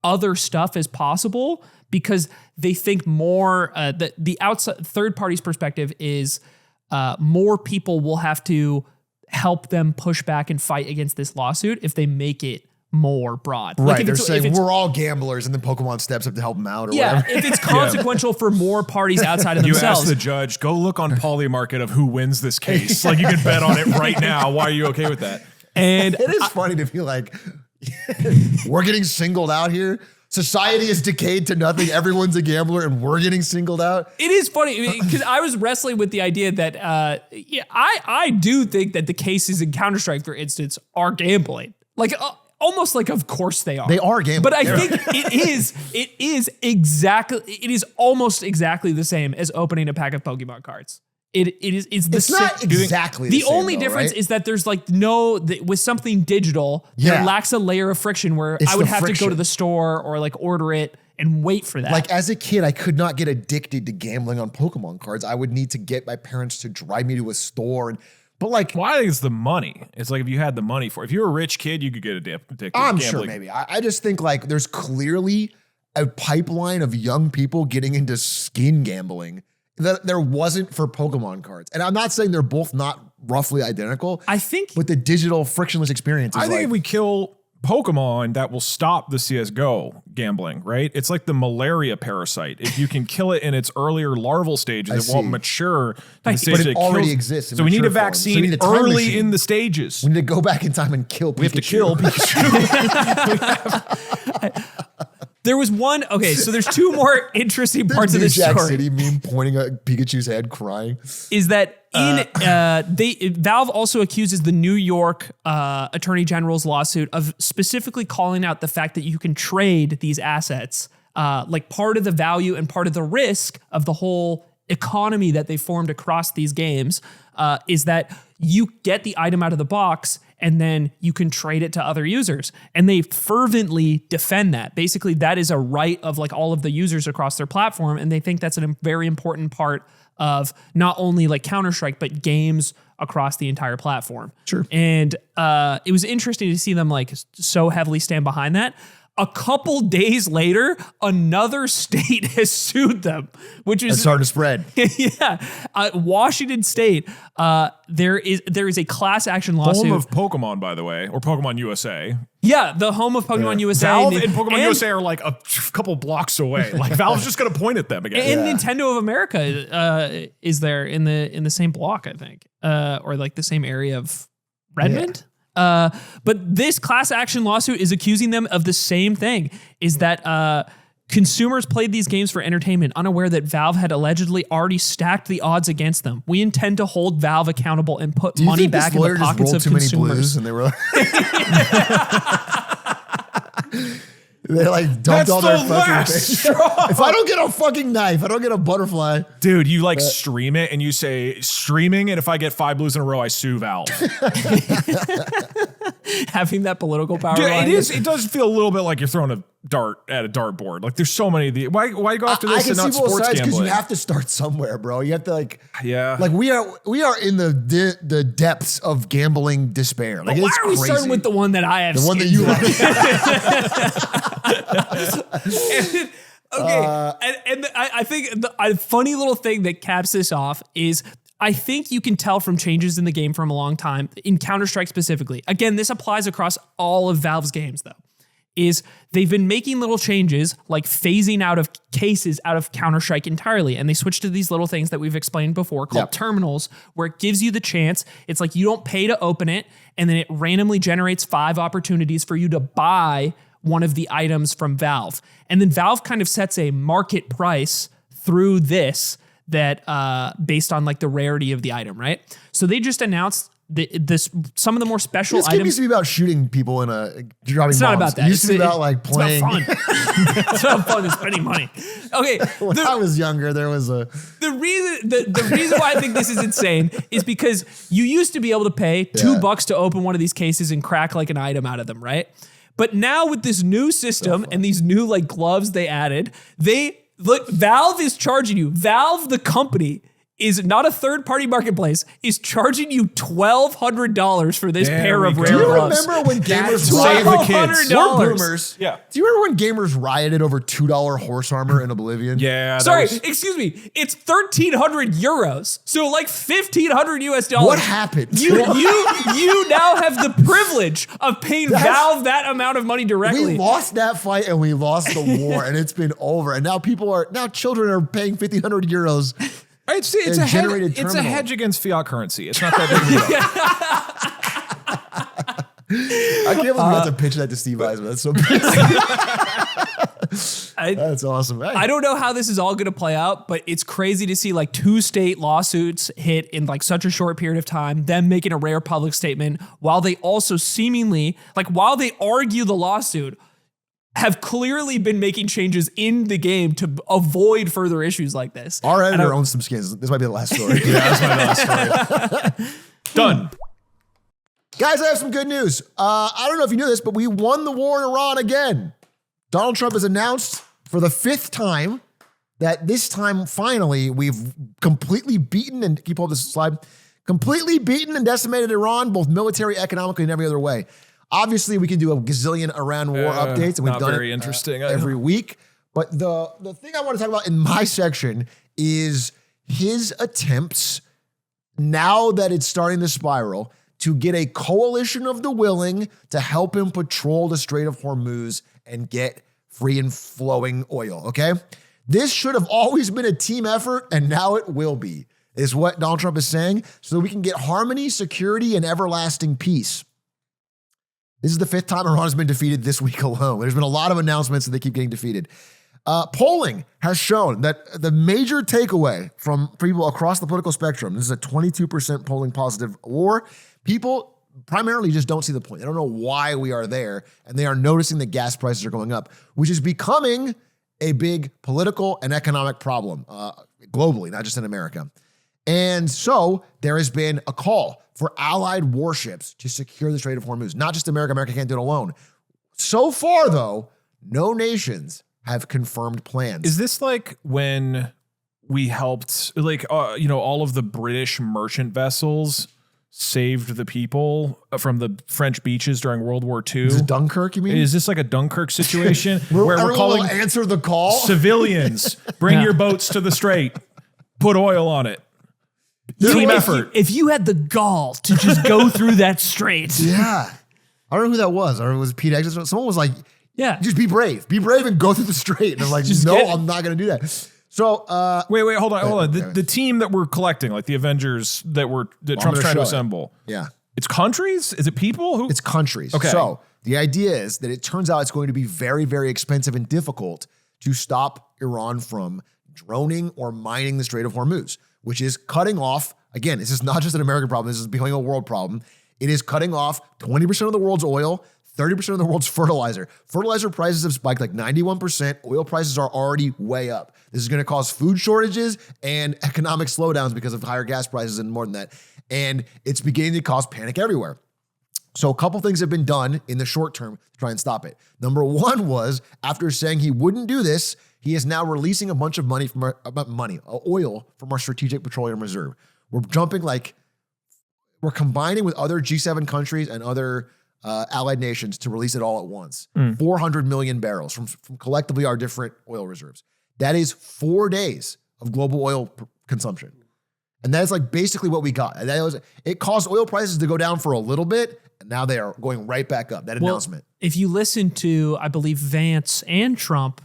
other stuff as possible because they think more the outside third party's perspective is more people will have to help them push back and fight against this lawsuit if they make it more broad. Right. Like They're saying we're all gamblers, and then Pokemon steps up to help them out or whatever. if it's consequential for more parties outside of You themselves. ask the judge, go look on Polymarket of who wins this case. Like, you can bet on it right now. Why are you okay with that? And It is funny to be like, we're getting singled out here. Society has decayed to nothing. Everyone's a gambler, and we're getting singled out. it is funny because I was wrestling with the idea that, I do think that the cases in Counter-Strike, for instance, are gambling. Like, almost like, of course they are. They are gambling. But I think it is almost exactly the same as opening a pack of Pokemon cards. It's not exactly the same, only though, difference right? is that there's like with something digital, there Yeah. lacks a layer of friction where It's I would the have to go friction. to the store or like order it and wait for that. Like, as a kid, I could not get addicted to gambling on Pokemon cards. I would need to get my parents to drive me to a store. But like, Well, I think it's the money. It's like if you had the money for it. If you're a rich kid, you could get addicted. I'm to sure gambling. maybe. I just think like there's clearly a pipeline of young people getting into skin gambling that there wasn't for Pokemon cards. And I'm not saying they're both not roughly identical. I think But the digital frictionless experience is I think like, if we kill Pokemon, that will stop the CSGO gambling, right? It's like the malaria parasite. If you can kill it in its earlier larval stages, it won't see. mature to the But stage it that already kills- exists in So we need a mature form. So you vaccine need a time early machine. in the stages. we need to go back in time and kill Pikachu. We have to kill Pikachu. there was one. Okay, so there's two more interesting parts of New this Jack story. City meme pointing at Pikachu's head crying. Is that Valve also accuses the New York Attorney General's lawsuit of specifically calling out the fact that you can trade these assets. Like, part of the value and part of the risk of the whole economy that they formed across these games is that you get the item out of the box and then you can trade it to other users. And they fervently defend that. Basically, that is a right of like all of the users across their platform. And they think that's a very important part of not only like Counter-Strike, but games across the entire platform. Sure. And it was interesting to see them like so heavily stand behind that. A couple days later, another state has sued them, which is It's starting to spread. yeah. Washington State, there is a class action lawsuit. Home of Pokemon, by the way, or Pokemon USA. Yeah, the home of Pokemon USA. Valve and Pokemon USA are like a couple blocks away. Like, Valve's just going to point at them again. And Nintendo of America is there in the same block, I think, or like the same area of Redmond. But this class action lawsuit is accusing them of the same thing, is that consumers played these games for entertainment, unaware that Valve had allegedly already stacked the odds against them. We intend to hold Valve accountable and put Do you money think back this in lawyer the just pockets rolled of too many consumers. blues and they were like, They like dumped all their the fucking last things. straw. If I don't get a fucking knife, I don't get a butterfly. Dude, you like stream it and you say streaming, and if I get 5 blues in a row, I sue Valve. Having that political power. Dude, line. it does feel a little bit like you're throwing a dart at a dartboard. Like there's so many of the why go after I this can and not see both sports sides because you gambling? have to start somewhere, bro. You have to like, Yeah. like we are in the depths of gambling despair. Like Why it's are we crazy. starting with the one that I have? The one that skins you like? Okay, and I think a funny little thing that caps this off is I think you can tell from changes in the game from a long time, in Counter-Strike specifically. Again, this applies across all of Valve's games, though, is they've been making little changes like phasing out of cases out of Counter-Strike entirely. And they switched to these little things that we've explained before called terminals, where it gives you the chance. It's like you don't pay to open it, and then it randomly generates 5 opportunities for you to buy one of the items from Valve. And then Valve kind of sets a market price through this that based on like the rarity of the item, right? So they just announced this some of the more special This game items. used to be about shooting people in a driving It's bombs. not about that. It used to be about like It's playing. about fun. It's about fun and spending money. Okay, When I was younger, there was a the reason why I think this is insane is because you used to be able to pay $2 to open one of these cases and crack like an item out of them, right? But now with this new system and these new like gloves they added, Valve is charging you. Valve, the company, is not a third-party marketplace, is charging you $1,200 for this There pair we of go. rare Do you gloves. remember when gamers Save the rioted? kids. We're boomers. Yeah. Do you remember when gamers rioted over $2 horse armor in Oblivion? Yeah. that Sorry, was- excuse me. It's 1,300 euros, so like $1,500 US. What happened? You now have the privilege of paying Valve that amount of money directly. We lost that fight and we lost the war, and it's been over. And now children are paying 1,500 euros. It's a a generated hedge, it's a terminal. hedge against fiat currency. It's not that big of a deal. I can't believe we got to pitch that to Steve Eisman. That's so That's awesome. Hey. I don't know how this is all going to play out, but it's crazy to see like 2 state lawsuits hit in like such a short period of time, them making a rare public statement while they also seemingly, like while they argue the lawsuit, have clearly been making changes in the game to avoid further issues like this. Our editor owns some skins. This might be the last story. Yeah, that's my last story. Done. Guys, I have some good news. I don't know if you knew this, but we won the war in Iran again. Donald Trump has announced for the 5th time that this time, finally, we've completely beaten, and keep hold of this slide, completely beaten and decimated Iran, both military, economically, and every other way. Obviously, we can do a gazillion Iran war updates, and we've not done very it interesting. every week. But the thing I want to talk about in my section is his attempts, now that it's starting to spiral, to get a coalition of the willing to help him patrol the Strait of Hormuz and get free and flowing oil, okay? This should have always been a team effort, and now it will be, is what Donald Trump is saying, so that we can get harmony, security, and everlasting peace. This is the 5th time Iran has been defeated this week alone. There's been a lot of announcements that they keep getting defeated. Polling has shown that the major takeaway from people across the political spectrum, this is a 22% polling positive war, people primarily just don't see the point. They don't know why we are there, and they are noticing that gas prices are going up, which is becoming a big political and economic problem globally, not just in America. And so there has been a call for allied warships to secure the Strait of Hormuz. Not just America. America can't do it alone. So far, though, no nations have confirmed plans. Is this like when we helped, like, all of the British merchant vessels saved the people from the French beaches during World War II? Is it Dunkirk, you mean? Is this like a Dunkirk situation where we're everyone calling will answer the call? civilians, bring your boats to the strait, put oil on it. Team effort. If you had the gall to just go through that strait. Yeah. I don't know who that was. I don't know if it was Pete Exit. Someone was like, Yeah. just be brave. Be brave and go through the strait. And I'm like, Just no, get it. I'm not going to do that. So, Wait, hold on. okay. The team that we're collecting, like the Avengers that Trump's gonna trying to show it. assemble. yeah. It's countries? Is it people? Who? It's countries. Okay. So the idea is that it turns out it's going to be very, very expensive and difficult to stop Iran from droning or mining the Strait of Hormuz, which is cutting off, again, this is not just an American problem, this is becoming a world problem. It is cutting off 20% of the world's oil, 30% of the world's fertilizer. Fertilizer prices have spiked like 91%. Oil prices are already way up. This is going to cause food shortages and economic slowdowns because of higher gas prices and more than that. And it's beginning to cause panic everywhere. So a couple things have been done in the short term to try and stop it. Number one was, after saying he wouldn't do this, he is now releasing a bunch of oil from our strategic petroleum reserve. We're combining with other G7 countries and other allied nations to release it all at once. 400 million barrels from collectively our different oil reserves. That is 4 days of global oil consumption. And that is like basically what we got. It caused oil prices to go down for a little bit, and now they are going right back up, that announcement. If you listen to, I believe, Vance and Trump,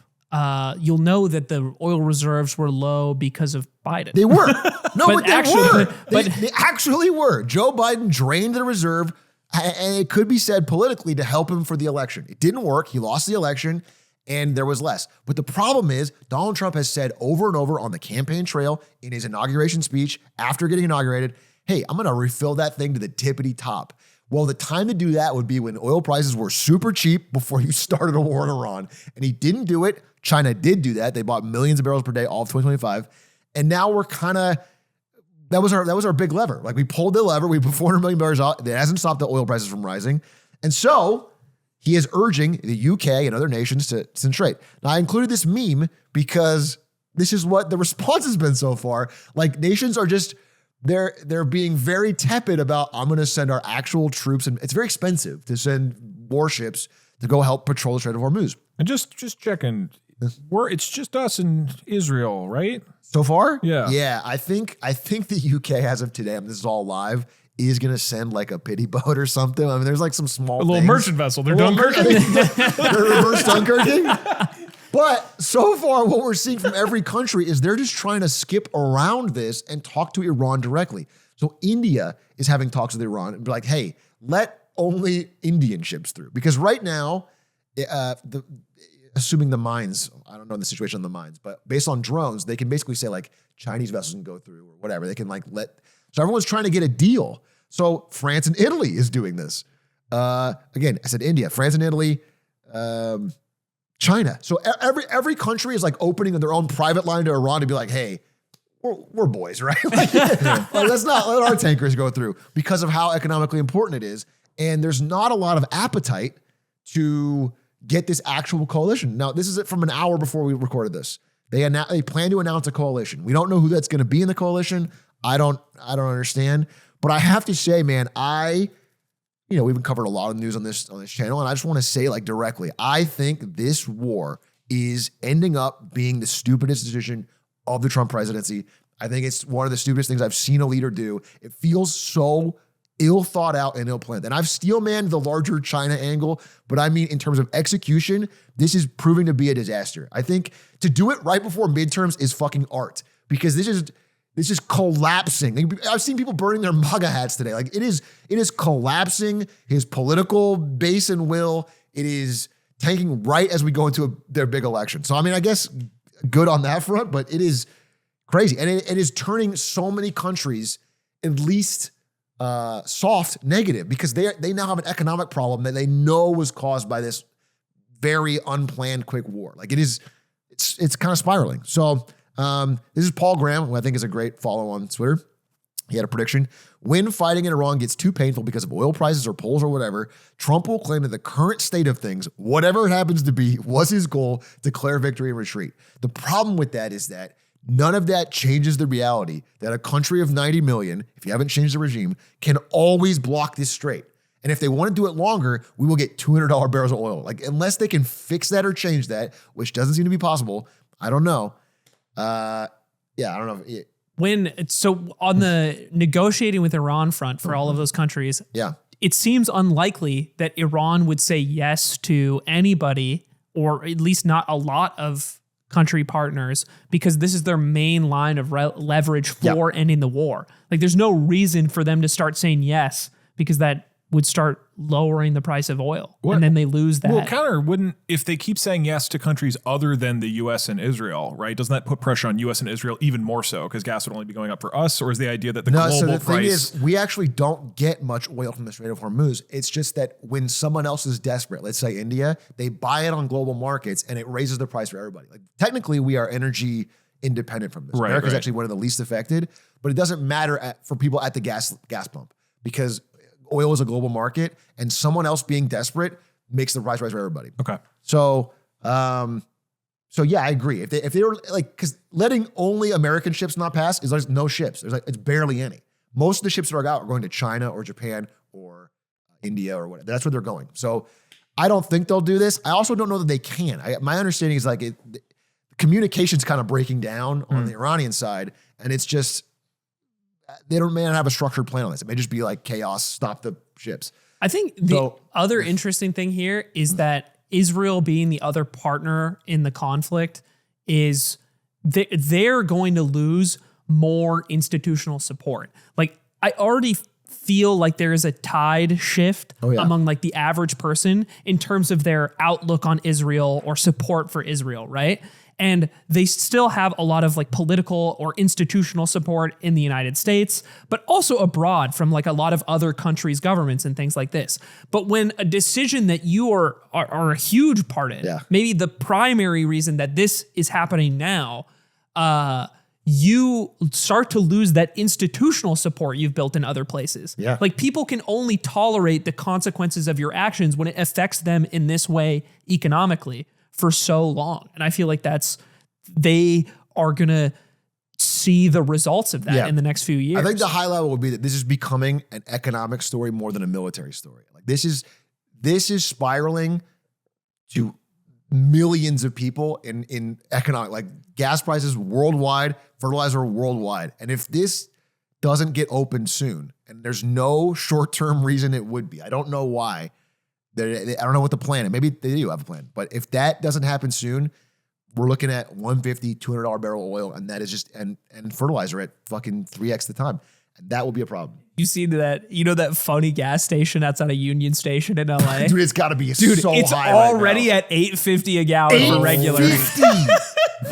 you'll know that the oil reserves were low because of Biden. They were. No, but they were. But they actually were. Joe Biden drained the reserve, and it could be said politically to help him for the election. It didn't work. He lost the election, and there was less. But the problem is, Donald Trump has said over and over on the campaign trail, in his inauguration speech, after getting inaugurated, hey, I'm going to refill that thing to the tippity top. Well, the time to do that would be when oil prices were super cheap before you started a war in Iran. And he didn't do it. China did do that. They bought millions of barrels per day all of 2025. And now we're kind of, that was our big lever. Like, we pulled the lever, we put 400 million barrels out. That hasn't stopped the oil prices from rising. And so he is urging the UK and other nations to centrate. Now, I included this meme because this is what the response has been so far. Like, nations are just, they're being very tepid about, I'm going to send our actual troops, and it's very expensive to send warships to go help patrol the Strait of Hormuz. And just checking, it's just us and Israel, right? So far? Yeah. Yeah, I think the UK, as of today, this is all live, is going to send like a pity boat or something. I mean, there's like some small little things. merchant vessel. They're Dunkirking. They're reverse Dunkirking. But so far, what we're seeing from every country is they're just trying to skip around this and talk to Iran directly. So India is having talks with Iran and be like, hey, let only Indian ships through. Because right now, assuming the mines, I don't know the situation on the mines, but based on drones, they can basically say like Chinese vessels can go through or whatever. They can so everyone's trying to get a deal. So France and Italy is doing this. Again, I said India, France and Italy, China. So every country is like opening their own private line to Iran to be like, hey, we're boys, right? Let's not let our tankers go through because of how economically important it is. And there's not a lot of appetite to get this actual coalition. Now, this is it from an hour before we recorded this. They plan to announce a coalition. We don't know who that's going to be in the coalition. I don't understand. But I have to say, man, we've covered a lot of news on this channel, and I just want to say like directly, I think this war is ending up being the stupidest decision of the Trump presidency. I think it's one of the stupidest things I've seen a leader do. It feels so ill thought out and ill planned. And I've steel manned the larger China angle, but I mean, in terms of execution, this is proving to be a disaster. I think to do it right before midterms is fucking art, because this is collapsing. I've seen people burning their MAGA hats today. Like, it is collapsing his political base and will. It is tanking right as we go into their big election. So, I mean, I guess good on that front, but it is crazy. And it is turning so many countries at least soft negative, because they now have an economic problem that they know was caused by this very unplanned quick war. Like, it's kind of spiraling. So, this is Paul Graham, who I think is a great follow on Twitter. He had a prediction. When fighting in Iran gets too painful because of oil prices or polls or whatever, Trump will claim that the current state of things, whatever it happens to be, was his goal, declare victory and retreat. The problem with that is that none of that changes the reality that a country of 90 million, if you haven't changed the regime, can always block this strait. And if they want to do it longer, we will get $200 barrels of oil. Like, unless they can fix that or change that, which doesn't seem to be possible, I don't know. I don't know. So on the negotiating with Iran front for all of those countries, it seems unlikely that Iran would say yes to anybody, or at least not a lot of country partners, because this is their main line of leverage for ending the war. Like, there's no reason for them to start saying yes, because that would start lowering the price of oil, and then they lose that. Well, counter wouldn't, if they keep saying yes to countries other than the U.S. and Israel, right? Doesn't that put pressure on U.S. and Israel even more so because gas would only be going up for us? Or is the idea that the global so the price? thing is, we actually don't get much oil from the Strait of Hormuz. It's just that when someone else is desperate, let's say India, they buy it on global markets and it raises the price for everybody. Like technically, we are energy independent from this. Right, America's right. actually one of the least affected, but it doesn't matter for people at the gas pump because oil is a global market, and someone else being desperate makes the price rise for everybody. Okay. So yeah, I agree. If they were like, because letting only American ships not pass is there's no ships. It's barely any. Most of the ships that are out are going to China or Japan or India or whatever. That's where they're going. So I don't think they'll do this. I also don't know that they can. My understanding is like communication's kind of breaking down on the Iranian side, and it's just they may not have a structured plan on this. It may just be like chaos, stop the ships. I think the other interesting thing here is that Israel being the other partner in the conflict is they're going to lose more institutional support. Like I already feel like there is a tide shift among like the average person in terms of their outlook on Israel or support for Israel, right? And they still have a lot of like political or institutional support in the United States, but also abroad from like a lot of other countries' governments and things like this. But when a decision that you are a huge part in, maybe the primary reason that this is happening now, you start to lose that institutional support you've built in other places. Yeah. Like people can only tolerate the consequences of your actions when it affects them in this way economically for so long. And I feel like they are going to see the results of that in the next few years. I think the high level would be that this is becoming an economic story more than a military story. Like this is spiraling to millions of people in economic, like gas prices worldwide, fertilizer worldwide. And if this doesn't get open soon, and there's no short-term reason it would be, I don't know why. I don't know what the plan is. Maybe they do have a plan. But if that doesn't happen soon, we're looking at $150, $200 barrel oil, and that is just and fertilizer at fucking 3x the time. And that will be a problem. You see that, that funny gas station outside of Union Station in LA? Dude, it's got to be so it's high already right at $8.50 a gallon for regular.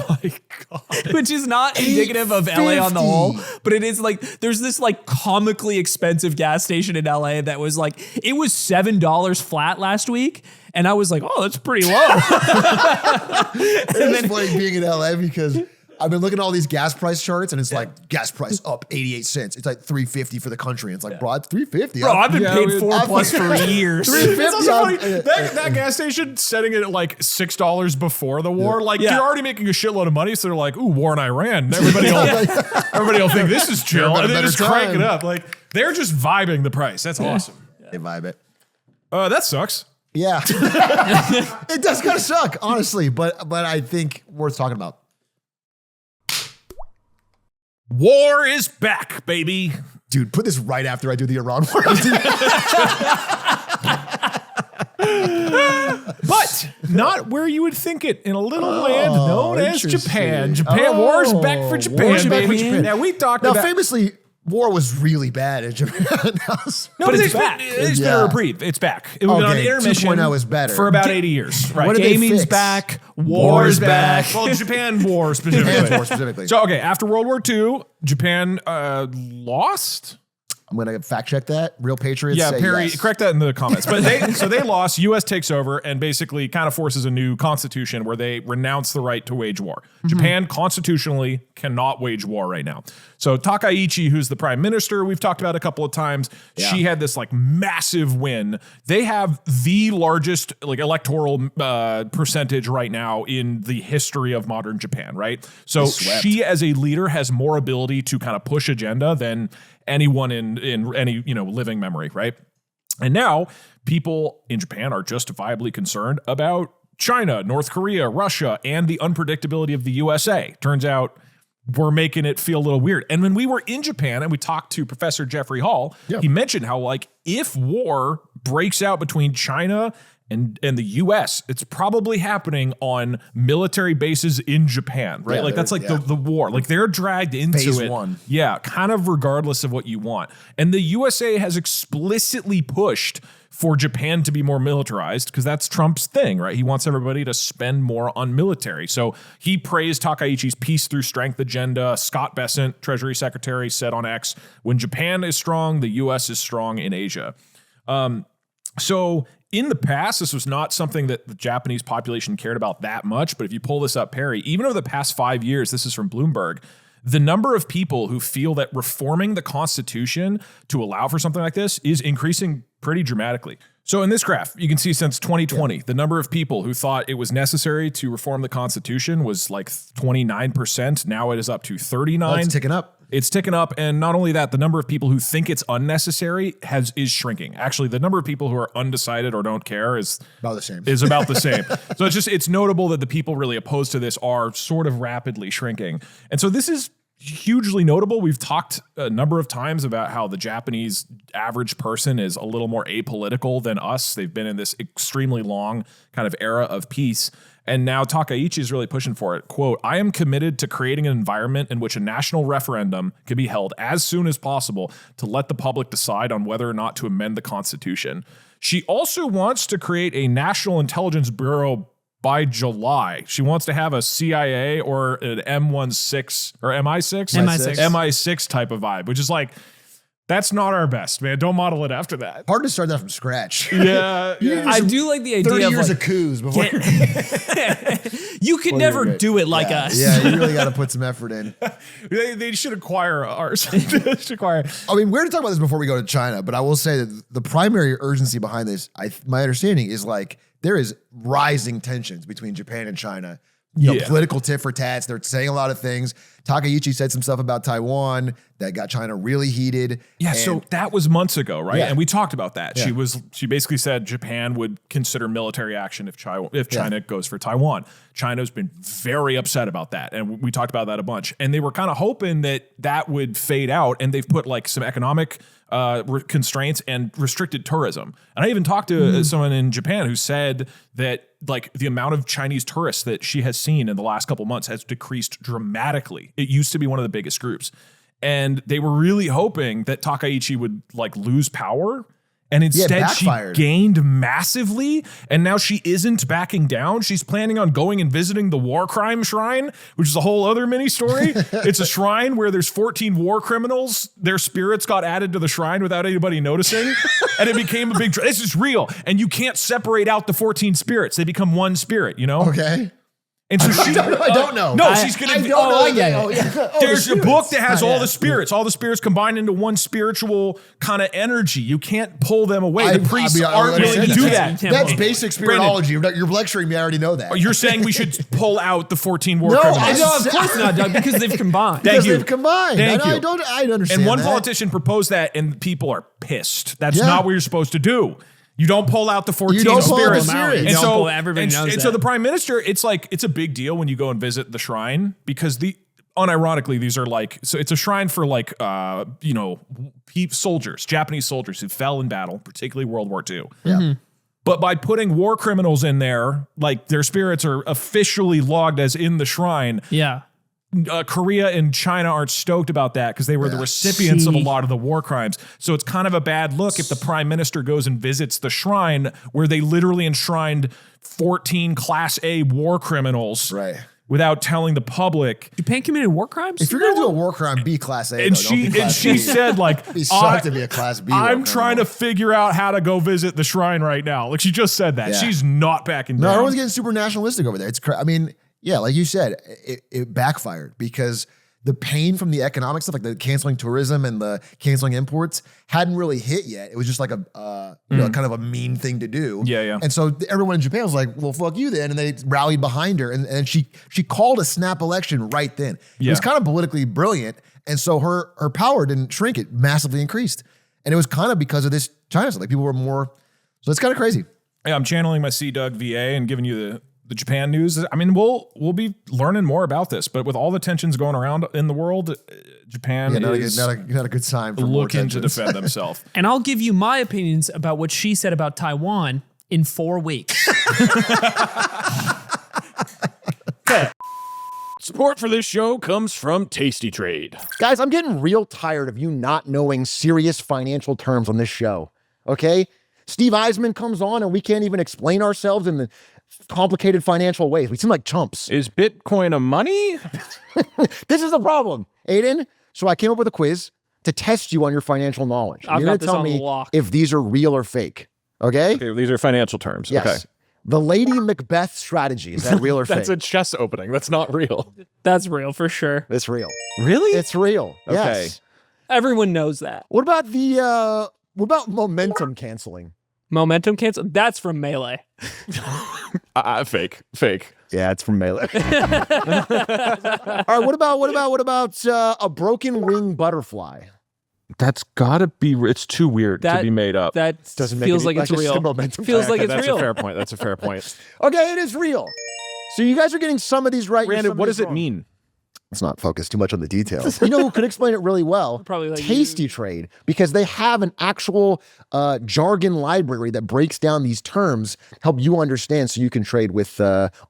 My God. Which is not indicative of LA on the whole, but it is like, there's this like comically expensive gas station in LA that was like, it was $7 flat last week. And I was like, oh, that's pretty low. It's funny being in LA because I've been looking at all these gas price charts and it's like gas price up 88 cents. It's like $3.50 for the country. It's like, bro, it's $3.50. Bro, I've been paid $4+ for years. $3.50. That gas station setting it at like $6 before the war. Like you're already making a shitload of money. So they're like, ooh, war in Iran. Everybody will think this is chill. And they just crank it up. Like they're just vibing the price. That's awesome. They vibe it. That sucks. Yeah. It does kind of suck, honestly. But I think worth talking about. War is back, baby. Dude, put this right after I do the Iran war. But not where you would think it, in a little land known as Japan. War's back for Japan, War's back for baby. Japan. Now, we talked Now, about... famously, war was really bad in Japan. But it's back. It's been a reprieve. It's back. It was on intermission 2.0 is better. for about 80 years. Right. What did they Gaming's fix? back. War's back. Well, Japan war specifically. Japan's war specifically. So, okay, after World War II, Japan lost. I'm going to fact check that. Real Patriots Yeah, say Perry, yes. correct that in the comments. But they lost. U.S. takes over and basically kind of forces a new constitution where they renounce the right to wage war. Japan constitutionally cannot wage war right now. So Takaichi, who's the prime minister, we've talked about a couple of times. She had this like massive win. They have the largest like electoral percentage right now in the history of modern Japan, right? So she as a leader has more ability to kind of push agenda than anyone in any living memory, right? And now people in Japan are justifiably concerned about China, North Korea, Russia, and the unpredictability of the USA. Turns out we're making it feel a little weird. And when we were in Japan and we talked to Professor Jeffrey Hall, he mentioned how like if war breaks out between China and the US, it's probably happening on military bases in Japan, right? Yeah, like that's like yeah. the war. Like they're dragged into Phase it. one. Yeah, kind of regardless of what you want. And the USA has explicitly pushed for Japan to be more militarized because that's Trump's thing, right? He wants everybody to spend more on military. So he praised Takaichi's peace through strength agenda. Scott Bessent, Treasury Secretary, said on X, when Japan is strong, the US is strong in Asia. So in the past, this was not something that the Japanese population cared about that much. But if you pull this up, Perry, even over the past 5 years, this is from Bloomberg, the number of people who feel that reforming the Constitution to allow for something like this is increasing pretty dramatically. So in this graph, you can see since 2020, the number of people who thought it was necessary to reform the Constitution was like 29%. Now it is up to 39%. Oh, it's ticking up. It's ticking up, and not only that, the number of people who think it's unnecessary is shrinking. Actually, the number of people who are undecided or don't care is About the same. Is about the same. So it's notable that the people really opposed to this are sort of rapidly shrinking, and so this is hugely notable. We've talked a number of times about how the Japanese average person is a little more apolitical than us. They've been in this extremely long kind of era of peace. And now Takaichi is really pushing for it. Quote, I am committed to creating an environment in which a national referendum can be held as soon as possible to let the public decide on whether or not to amend the Constitution. She also wants to create a National Intelligence Bureau by July. She wants to have a CIA or an M16 or MI6? MI6 type of vibe, which is like, that's not our best, man. Don't model it after that. Hard to start that from scratch. Yeah. I do like the idea 30 of years like, of coups before. you could never do it like us. Yeah, you really got to put some effort in. They should acquire ours. They should acquire. I mean, we're going to talk about this before we go to China, but I will say that the primary urgency behind this, my understanding is like there is rising tensions between Japan and China. You know, political tit for tats. They're saying a lot of things. Takaichi said some stuff about Taiwan that got China really heated. Yeah, so that was months ago, right? Yeah. And we talked about that. Yeah. She basically said Japan would consider military action if China goes for Taiwan. China's been very upset about that, and we talked about that a bunch. And they were kind of hoping that would fade out, and they've put like some economic constraints and restricted tourism. And I even talked to someone in Japan who said that like the amount of Chinese tourists that she has seen in the last couple months has decreased dramatically. It used to be one of the biggest groups. And they were really hoping that Takaichi would like lose power. And instead she gained massively. And now she isn't backing down. She's planning on going and visiting the war crime shrine, which is a whole other mini story. It's a shrine where there's 14 war criminals. Their spirits got added to the shrine without anybody noticing. And it became a big, this is real. And you can't separate out the 14 spirits. They become one spirit, you know? Okay. And so I don't know. No, she's going to. I don't know. There's a book that has all the spirits combined into one spiritual kind of energy. You can't pull them away. The priests aren't willing to do that. That's basic spiritology. You're lecturing me. I already know that. You're saying we should pull out the 14 war criminals. No, of course not, Doug, because they've combined. Thank you. They've combined. Thank you. I understand. And one that. politician proposed that, and people are pissed. That's not what you're supposed to do. You don't pull out the 14 spirits. And so everybody knows that. And so the prime minister, it's a big deal when you go and visit the shrine because unironically, these are like, so it's a shrine for like, soldiers, Japanese soldiers who fell in battle, particularly World War II. Yeah. Mm-hmm. But by putting war criminals in there, like their spirits are officially logged as in the shrine. Yeah. Korea and China aren't stoked about that because they were the recipients of a lot of the war crimes. So it's kind of a bad look if the prime minister goes and visits the shrine where they literally enshrined 14 Class A war criminals. Right. Without telling the public. Japan committed war crimes? If you're going to do a war crime, be Class A. And she said like, be sucked to be a Class B. I'm trying to figure out how to go visit the shrine right now. Like she just said that. Yeah. She's not backing down. No, everyone's getting super nationalistic over there. It's I mean, yeah, like you said, it backfired because the pain from the economic stuff, like the canceling tourism and the canceling imports, hadn't really hit yet. It was just like a kind of a mean thing to do. Yeah. And so everyone in Japan was like, "Well, fuck you then," and they rallied behind her. And she called a snap election right then. It was kind of politically brilliant, and so her power didn't shrink; it massively increased. And it was kind of because of this China stuff. Like people were more. So it's kind of crazy. Yeah, I'm channeling my DougDoug VA and giving you the Japan news. I mean, we'll be learning more about this, but with all the tensions going around in the world, Japan is not a good sign for looking to defend themselves. And I'll give you my opinions about what she said about Taiwan in 4 weeks. Support for this show comes from Tasty Trade. Guys, I'm getting real tired of you not knowing serious financial terms on this show, okay? Steve Eisman comes on and we can't even explain ourselves in the complicated financial ways. We seem like chumps. Is Bitcoin a money? This is the problem, Aiden. So I came up with a quiz to test you on your financial knowledge. I've You're got gonna this tell on me lock. if these are real or fake, okay? Okay, these are financial terms. Yes. Okay. The Lady Macbeth strategy, is that real or That's a fake? chess opening. That's not real. That's real for sure. It's real. Really? It's real. Okay. Yes. Everyone knows that. What about what about momentum canceling? Momentum cancel. That's from Melee. Fake. Yeah, it's from Melee. All right, what about a broken wing butterfly? That's gotta be. It's too weird to That- be made up. That Doesn't make feels any- like it's that's just real. a momentum Feels factor. like it's That's real. a fair point. That's a fair point. Okay, it is real. So you guys are getting some of these right. Brandon, some of what these does it wrong. mean? Let's not focus too much on the details. You know who could explain it really well? Probably like Tasty Trade, because they have an actual jargon library that breaks down these terms, help you understand so you can trade with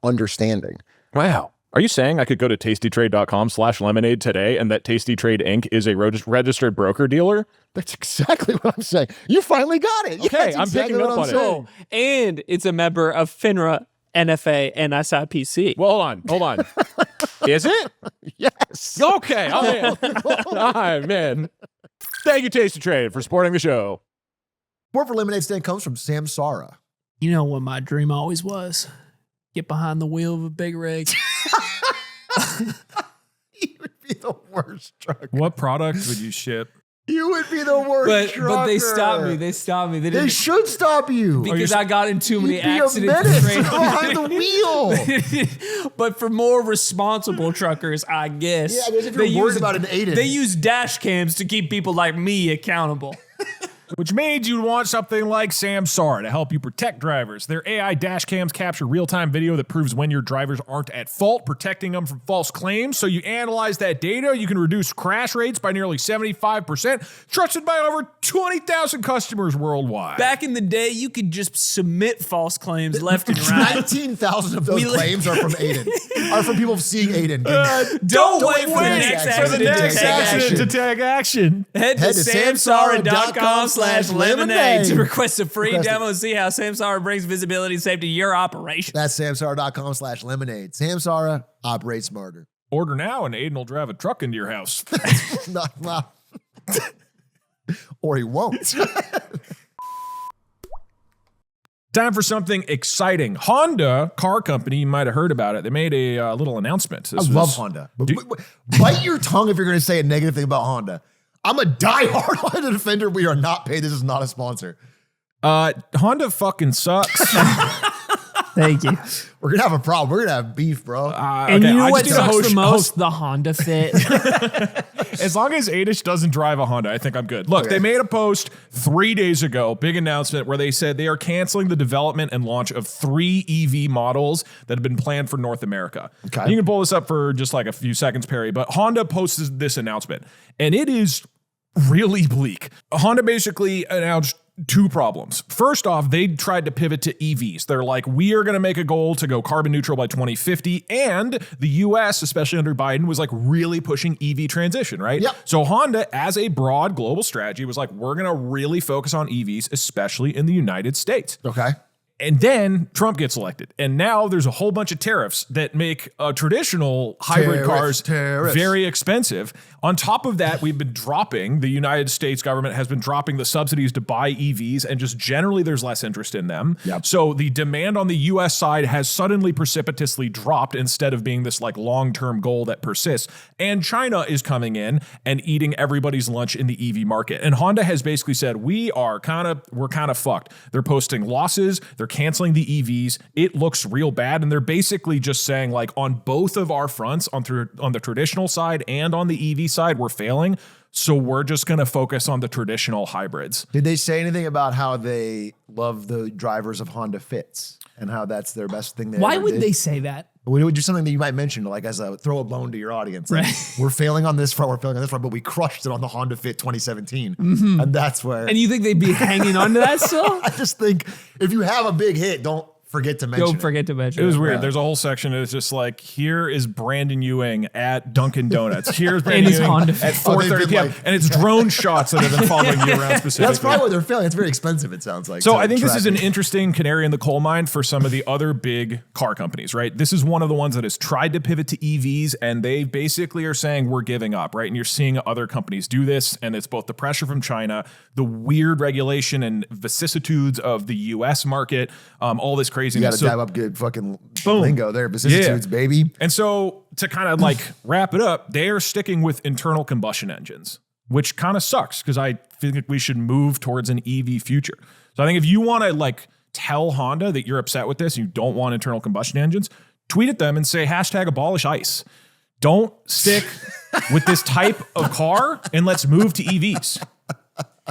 understanding. Wow. Are you saying I could go to tastytrade.com/lemonade today and that Tasty Trade Inc. is a registered broker dealer? That's exactly what I'm saying. You finally got it. Okay, That's I'm exactly picking what up I'm on it. saying. And it's a member of FINRA, NFA, and SIPC. Well, hold on. Is it? Yes. Okay, I'm in. I'm in. Thank you, Tasty Trade, for supporting the show. Support for Lemonade Stand comes from Samsara. You know what my dream always was? Get behind the wheel of a big rig. You would be the worst trucker. What product would you ship? You would be the worst trucker. But they stopped me. They stopped me. They They didn't should stop you. because I got in too many You'd be a accidents. menace training. behind the wheel. But for more responsible truckers, I guess. Yeah, I guess if you're worried about an Aiden. They use dash cams to keep people like me accountable. Which made you want something like Samsara to help you protect drivers. Their AI dash cams capture real-time video that proves when your drivers aren't at fault, protecting them from false claims. So you analyze that data, you can reduce crash rates by nearly 75%, trusted by over 20,000 customers worldwide. Back in the day, you could just submit false claims left and right. 19,000 of those We li- claims are from Aiden. Are from people seeing Aiden. Don't wait for the wait next for the accident to next take accident action. to take action. Head to samsara.com/lemonade to request a free Request it. demo and see how Samsara brings visibility and safety to your operation. That's samsara.com/lemonade. Samsara, operate smarter. Order now and Aiden will drive a truck into your house. Well, or he won't. Time for something exciting. Honda car company, you might have heard about it. They made a little announcement. I love Honda. Bite your tongue if you're going to say a negative thing about Honda. I'm a diehard Honda defender. We are not paid. This is not a sponsor. Honda fucking sucks. Thank you. We're going to have a problem. We're going to have beef, bro. And okay, you know I what just need a sucks the host- most? The Honda Fit. As long as Adish doesn't drive a Honda, I think I'm good. Look, Okay. they made a post 3 days ago, big announcement, where they said they are canceling the development and launch of 3 EV models that have been planned for North America. Okay. You can pull this up for just like a few seconds, Perry, but Honda posted this announcement, and it is really bleak. Honda basically announced 2 problems. First off, they tried to pivot to EVs. They're like, we are going to make a goal to go carbon neutral by 2050. And the US, especially under Biden, was like really pushing EV transition, right? Yep. So Honda, as a broad global strategy, was like, we're going to really focus on EVs, especially in the United States. Okay. And then Trump gets elected. And now there's a whole bunch of tariffs that make traditional hybrid cars very expensive. On top of that, we've been dropping, the United States government has been dropping the subsidies to buy EVs, and just generally there's less interest in them. Yep. So the demand on the US side has suddenly precipitously dropped instead of being this like long-term goal that persists. And China is coming in and eating everybody's lunch in the EV market. And Honda has basically said, we're kind of fucked. They're posting losses. They're canceling the EVs. It looks real bad. And they're basically just saying, like, on both of our fronts, on the traditional side and on the EV side, we're failing. So we're just going to focus on the traditional hybrids. Did they say anything about how they love the drivers of Honda Fits and how that's their best thing they Why ever would did? they say that? We would do something that you might mention, like as a throw a bone to your audience. Like, we're failing on this front, we're failing on this front, but we crushed it on the Honda Fit 2017. And that's where. And you think they'd be hanging on to that still? I just think if you have a big hit, don't forget to mention Don't forget to mention It was it. weird. Yeah. There's a whole section that's just like, here is Brandon Ewing at Dunkin' Donuts. Here's Brandon his Ewing Honda at Fit. 4:30 p.m. like- and it's drone shots that have been following you around specifically. That's probably what they're failing. It's very expensive, it sounds like. So to I think this track is an it. interesting canary in the coal mine for some of the other big car companies, right? This is one of the ones that has tried to pivot to EVs, and they basically are saying we're giving up, right? And you're seeing other companies do this, and it's both the pressure from China, the weird regulation and vicissitudes of the U.S. market, all this You craziness. got to So- dive up good fucking Boom. lingo there. Vicissitudes, baby. And so to kind of like wrap it up, they are sticking with internal combustion engines, which kind of sucks because I think we should move towards an EV future. So I think if you want to like tell Honda that you're upset with this and you don't want internal combustion engines, tweet at them and say #abolish ICE. Don't stick with this type of car and let's move to EVs.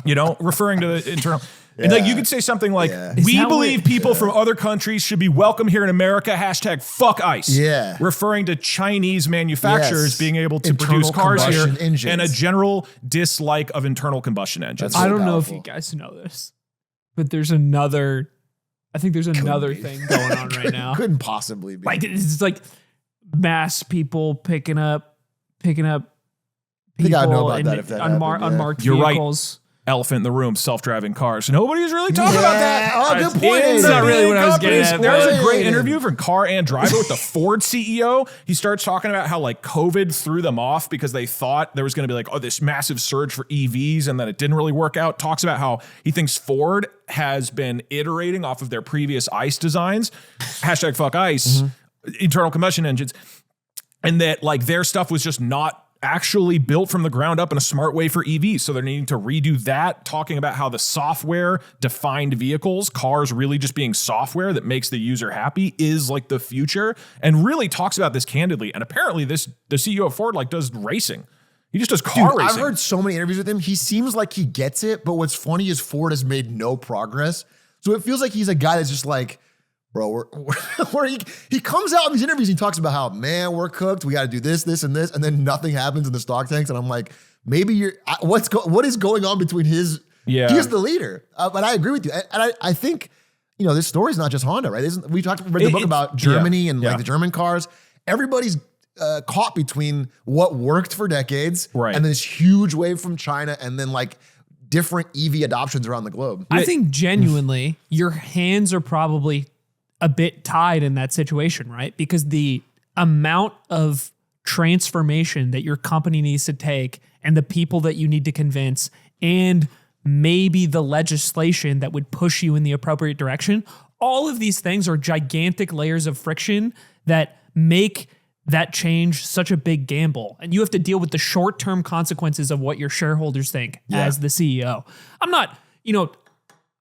You know, referring to the internal. And like you could say something like, Yeah. Is we that believe what- people from other countries should be welcome here in America, #fuck ICE. Yeah. Referring to Chinese manufacturers Yes. being able to Internal produce cars here combustion engines. and a general dislike of internal combustion engines. That's I don't know if powerful. you guys know this, but there's another be. thing going on right now. Couldn't possibly be. Like it's like mass people picking up people think I know about that if that happened, yeah. unmarked You're right. vehicles. Elephant in the room, self-driving cars. Nobody's really talking about that. Oh, good point. In It's the not really big what I was getting companies. at There was there. a great interview from Car and Driver with the Ford CEO. He starts talking about how like COVID threw them off because they thought there was going to be like, oh, this massive surge for EVs, and then it didn't really work out. Talks about how he thinks Ford has been iterating off of their previous ICE designs, #fuck ICE, internal combustion engines, and that like their stuff was just not actually built from the ground up in a smart way for EVs. So they're needing to redo that, talking about how the software defined vehicles, cars really just being software that makes the user happy is like the future, and really talks about this candidly. And apparently the CEO of Ford like does racing. He just does car Dude, racing. I've heard so many interviews with him. He seems like he gets it, but what's funny is Ford has made no progress. So it feels like he's a guy that's just like, bro, he comes out in these interviews and he talks about how, man, we're cooked. We got to do this, this, and this. And then nothing happens in the stock tanks. And I'm like, maybe what is going on between his, Yeah. he is the leader. But I agree with you. And I think, you know, this story is not just Honda, right? We read the book about Germany and like the German cars. Everybody's caught between what worked for decades Right. and this huge wave from China and then like different EV adoptions around the globe. I think genuinely your hands are probably a bit tied in that situation, right? Because the amount of transformation that your company needs to take and the people that you need to convince and maybe the legislation that would push you in the appropriate direction, all of these things are gigantic layers of friction that make that change such a big gamble. And you have to deal with the short-term consequences of what your shareholders think as the CEO. I'm not,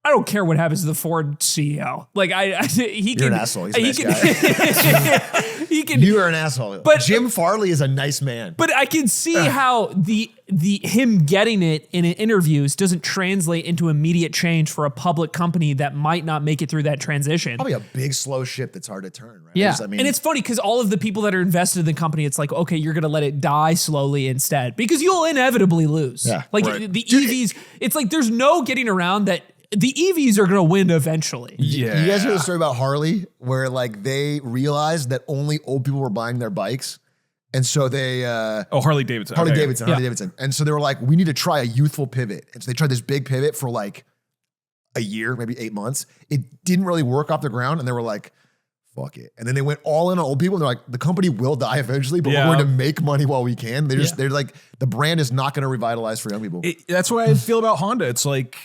I don't care what happens to the Ford CEO. Like he can. You're an asshole. He's a nice guy. He can. You are an asshole. But- Jim Farley is a nice man. But I can see how the him getting it in interviews doesn't translate into immediate change for a public company that might not make it through that transition. Probably a big slow ship that's hard to turn, right? Yeah, I mean, and it's funny because all of the people that are invested in the company, it's like, okay, you're going to let it die slowly instead because you'll inevitably lose. Yeah, like right. the EVs, it's like there's no getting around that. The EVs are going to win eventually. Yeah. You guys hear the story about Harley where like they realized that only old people were buying their bikes. And so they, Harley Davidson. Harley Okay. Davidson. And so they were like, we need to try a youthful pivot. And so they tried this big pivot for like a year, maybe 8 months. It didn't really work off the ground. And they were like, fuck it. And then they went all in on old people. And they're like, the company will die eventually, but Yeah. we're going to make money while we can. They're like, the brand is not going to revitalize for young people. That's what I feel about Honda. It's like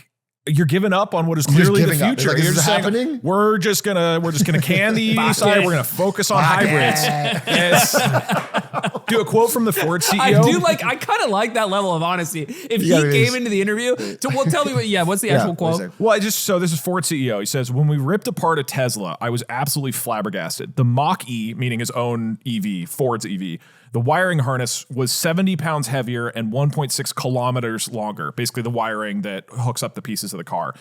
you're giving up on what is just clearly the giving up. It's future. like, is You're this just saying, happening? we're just gonna can the EV side. We're gonna focus on hybrids. Yes. Do a quote from the Ford CEO. I kind of like that level of honesty. If he Yeah, it came is. into the interview, tell me what's the actual what is quote? it? Well, this is Ford CEO. He says, when we ripped apart a Tesla, I was absolutely flabbergasted. The Mach-E, meaning his own EV, Ford's EV, the wiring harness was 70 pounds heavier and 1.6 kilometers longer. Basically the wiring that hooks up the pieces of the car.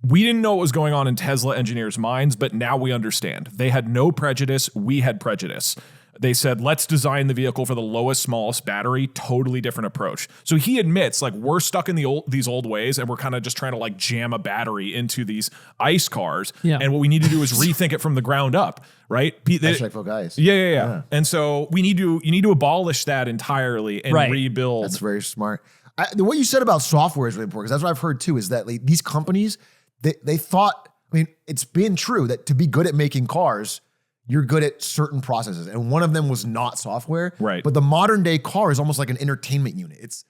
We didn't know what was going on in Tesla engineers' minds, but now we understand. They had no prejudice. We had prejudice. They said, let's design the vehicle for the lowest, smallest battery, totally different approach. So he admits, like, we're stuck in these old ways and we're kind of just trying to like jam a battery into these ICE cars. Yeah. And what we need to do is rethink it from the ground up, right? Hashtag guys. Yeah. And so you need to abolish that entirely and rebuild. That's very smart. What you said about software is really important, because that's what I've heard too, is that like, these companies, they thought, I mean, it's been true that to be good at making cars, you're good at certain processes. And one of them was not software. Right. But the modern day car is almost like an entertainment unit. It's,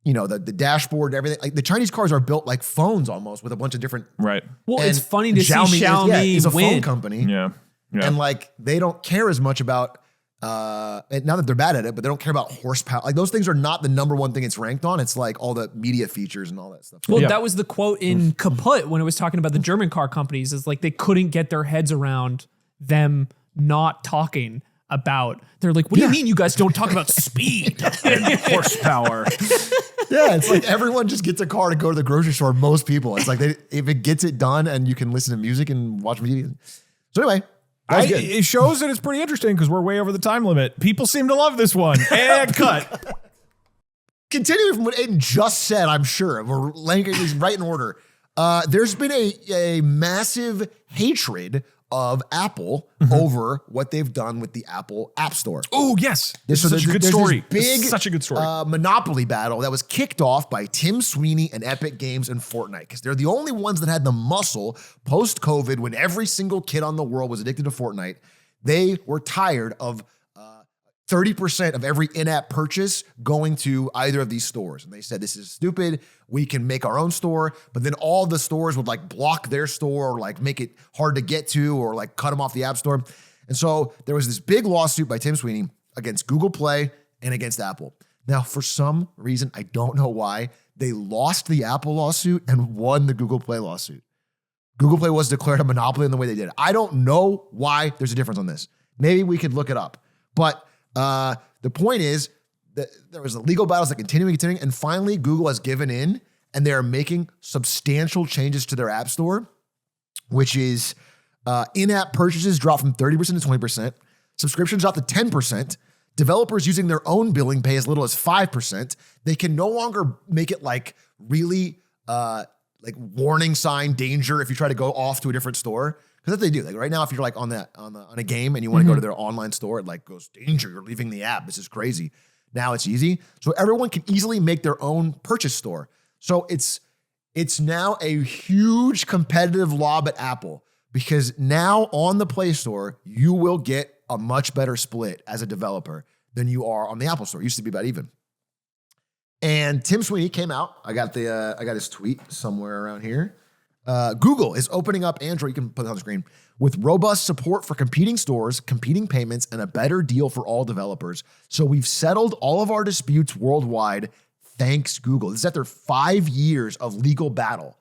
you know, the dashboard and everything. Like the Chinese cars are built like phones almost, with a bunch of different. Right. Well, it's funny to see Xiaomi is a win. phone company. Yeah. And like, they don't care as much about, and not that they're bad at it, but they don't care about horsepower. Like those things are not the number one thing it's ranked on. It's like all the media features and all that stuff. Well, that was the quote in Kaput when it was talking about the German car companies, is like they couldn't get their heads around them not talking about. They're like, what do you mean you guys don't talk about speed and horsepower? Yeah, it's like everyone just gets a car to go to the grocery store. Most people, it's like if it gets it done and you can listen to music and watch media. So anyway, it shows that it's pretty interesting because we're way over the time limit. People seem to love this one. And cut. Continuing from what Aiden just said, I'm sure we're linking these right in order. There's been a massive hatred of Apple over what they've done with the Apple App Store. Oh, yes. This is such a good story. Such a good story. Monopoly battle that was kicked off by Tim Sweeney and Epic Games and Fortnite, because they're the only ones that had the muscle post-COVID, when every single kid on the world was addicted to Fortnite. They were tired of 30% of every in-app purchase going to either of these stores. And they said, this is stupid. We can make our own store. But then all the stores would like block their store, or like make it hard to get to, or like cut them off the App Store. And so there was this big lawsuit by Tim Sweeney against Google Play and against Apple. Now, for some reason, I don't know why, they lost the Apple lawsuit and won the Google Play lawsuit. Google Play was declared a monopoly in the way they did it. I don't know why there's a difference on this. Maybe we could look it up. But the point is that there was legal battles that continuing, and finally Google has given in, and they are making substantial changes to their App Store, which is in-app purchases drop from 30% to 20%, subscriptions drop to 10%, developers using their own billing pay as little as 5%. They can no longer make it like really like warning sign danger if you try to go off to a different store. Because that's what they do. Like right now, if you're like on a game and you want to go to their online store, it like goes, danger, you're leaving the app. This is crazy. Now it's easy. So everyone can easily make their own purchase store. So it's now a huge competitive lob at Apple, because now on the Play Store, you will get a much better split as a developer than you are on the Apple Store. It used to be about even. And Tim Sweeney came out. I got his tweet somewhere around here. Google is opening up Android, you can put it on the screen, with robust support for competing stores, competing payments, and a better deal for all developers. So we've settled all of our disputes worldwide, thanks Google. This is after 5 years of legal battle.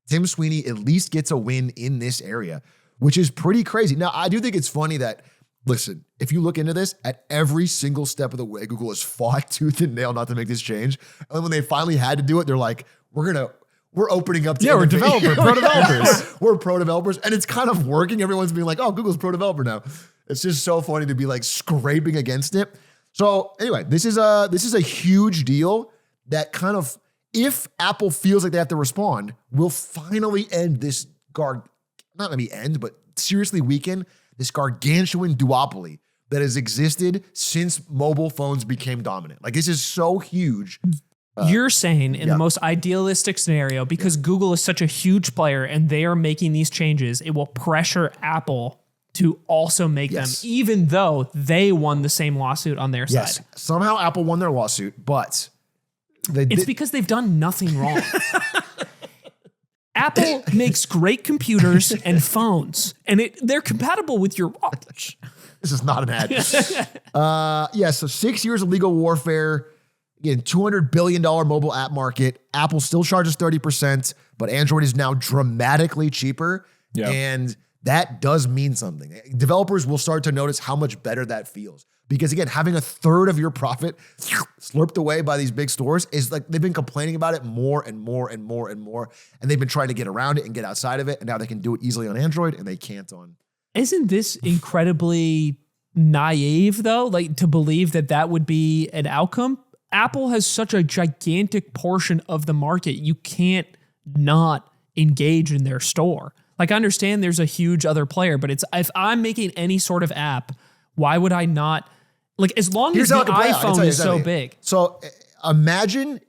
Tim Sweeney at least gets a win in this area, which is pretty crazy. Now, I do think it's funny that, listen, if you look into this, at every single step of the way, Google has fought tooth and nail not to make this change. And when they finally had to do it, they're like, we're opening up to we're pro developers. We're pro developers. And it's kind of working. Everyone's being like, oh, Google's pro developer now. It's just so funny to be like scraping against it. So anyway, this is a huge deal that kind of, if Apple feels like they have to respond, will finally end this not maybe end, but seriously weaken this gargantuan duopoly that has existed since mobile phones became dominant. Like, this is so huge. You're saying in the most idealistic scenario, because Google is such a huge player and they are making these changes, it will pressure Apple to also make them, even though they won the same lawsuit on their side. Somehow Apple won their lawsuit, but it's because they've done nothing wrong. Apple makes great computers and phones, and they're compatible with your watch. This is not an ad. So 6 years of legal warfare. Again, $200 billion mobile app market. Apple still charges 30%, but Android is now dramatically cheaper. Yeah. And that does mean something. Developers will start to notice how much better that feels. Because again, having a third of your profit slurped away by these big stores is like, they've been complaining about it more and more and more and more. And they've been trying to get around it and get outside of it. And now they can do it easily on Android and they can't on. Isn't this incredibly naive though? Like to believe that that would be an outcome? Apple has such a gigantic portion of the market. You can't not engage in their store. Like I understand there's a huge other player, but it's, if I'm making any sort of app, why would I not? Like as long as the iPhone is so big. So imagine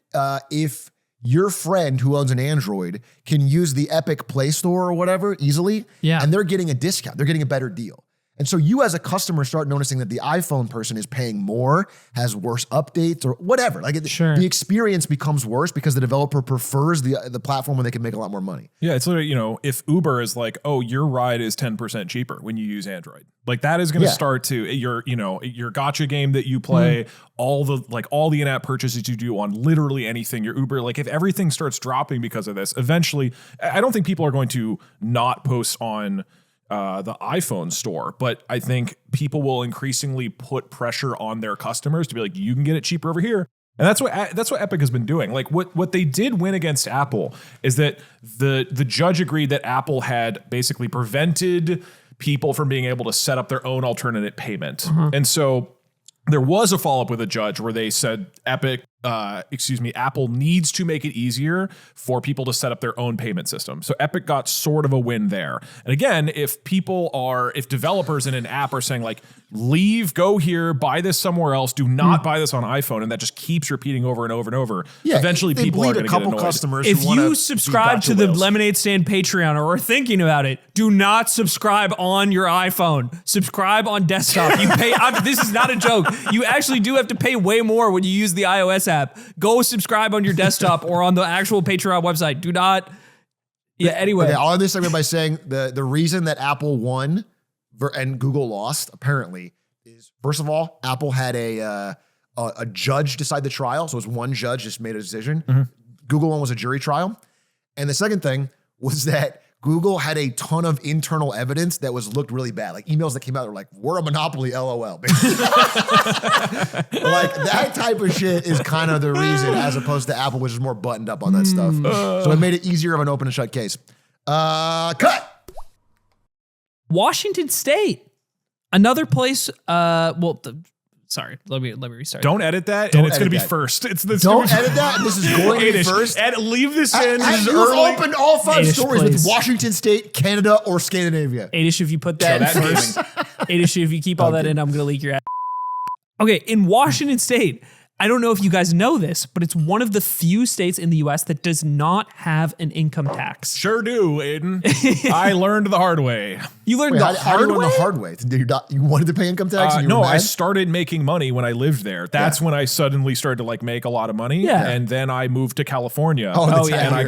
if your friend who owns an Android can use the Epic Play Store or whatever easily, and they're getting a discount. They're getting a better deal. And so you as a customer start noticing that the iPhone person is paying more, has worse updates or whatever. Like the experience becomes worse because the developer prefers the platform where they can make a lot more money. Yeah, it's literally, you know, if Uber is like, oh, your ride is 10% cheaper when you use Android. Like that is going to start to your gotcha game that you play, all the in-app purchases you do on literally anything, your Uber, like if everything starts dropping because of this, eventually, I don't think people are going to not post on the iPhone store, but I think people will increasingly put pressure on their customers to be like, you can get it cheaper over here. And that's what Epic has been doing. Like what they did win against Apple is that the judge agreed that Apple had basically prevented people from being able to set up their own alternate payment. And so there was a follow-up with a judge where they said Apple needs to make it easier for people to set up their own payment system. So Epic got sort of a win there. And again, if developers in an app are saying like, leave, go here, buy this somewhere else, do not buy this on iPhone, and that just keeps repeating over and over and over, eventually people are going to get annoyed. Customers if you subscribe to the Lemonade Stand Patreon or are thinking about it, do not subscribe on your iPhone. Subscribe on desktop. You pay. This is not a joke. You actually do have to pay way more when you use the iOS app. Go subscribe on your desktop or on the actual Patreon website. Do not. Yeah. Anyway, okay, I'll end this segment by saying the reason that Apple won and Google lost apparently is, first of all, Apple had a judge decide the trial, so it was one judge just made a decision. Google one was a jury trial, and the second thing was that Google had a ton of internal evidence that looked really bad. Like emails that came out that were like, we're a monopoly, LOL. Like that type of shit is kind of the reason, as opposed to Apple, which is more buttoned up on that stuff. So it made it easier of an open and shut case. Cut. Washington State, another place. Sorry, let me restart. Don't edit that, and it's going to be first. Don't edit that, and this is going to be first. Leave this in. This is you've early. opened all 5 Aidish, stories please. with Washington State, Canada, or Scandinavia. Aidish, if you put that in first. Aidish, if you keep all that in, I'm going to leak your ass. Okay, in Washington State, I don't know if you guys know this, but it's one of the few states in the U.S. that does not have an income tax. Sure do, Aiden. I learned the hard way. You learned Wait, the how hard do you way? learn the hard way? You wanted to pay income tax? And you No, were mad? I started making money when I lived there. That's when I suddenly started to make a lot of money. Yeah. And then I moved to California. yeah. And I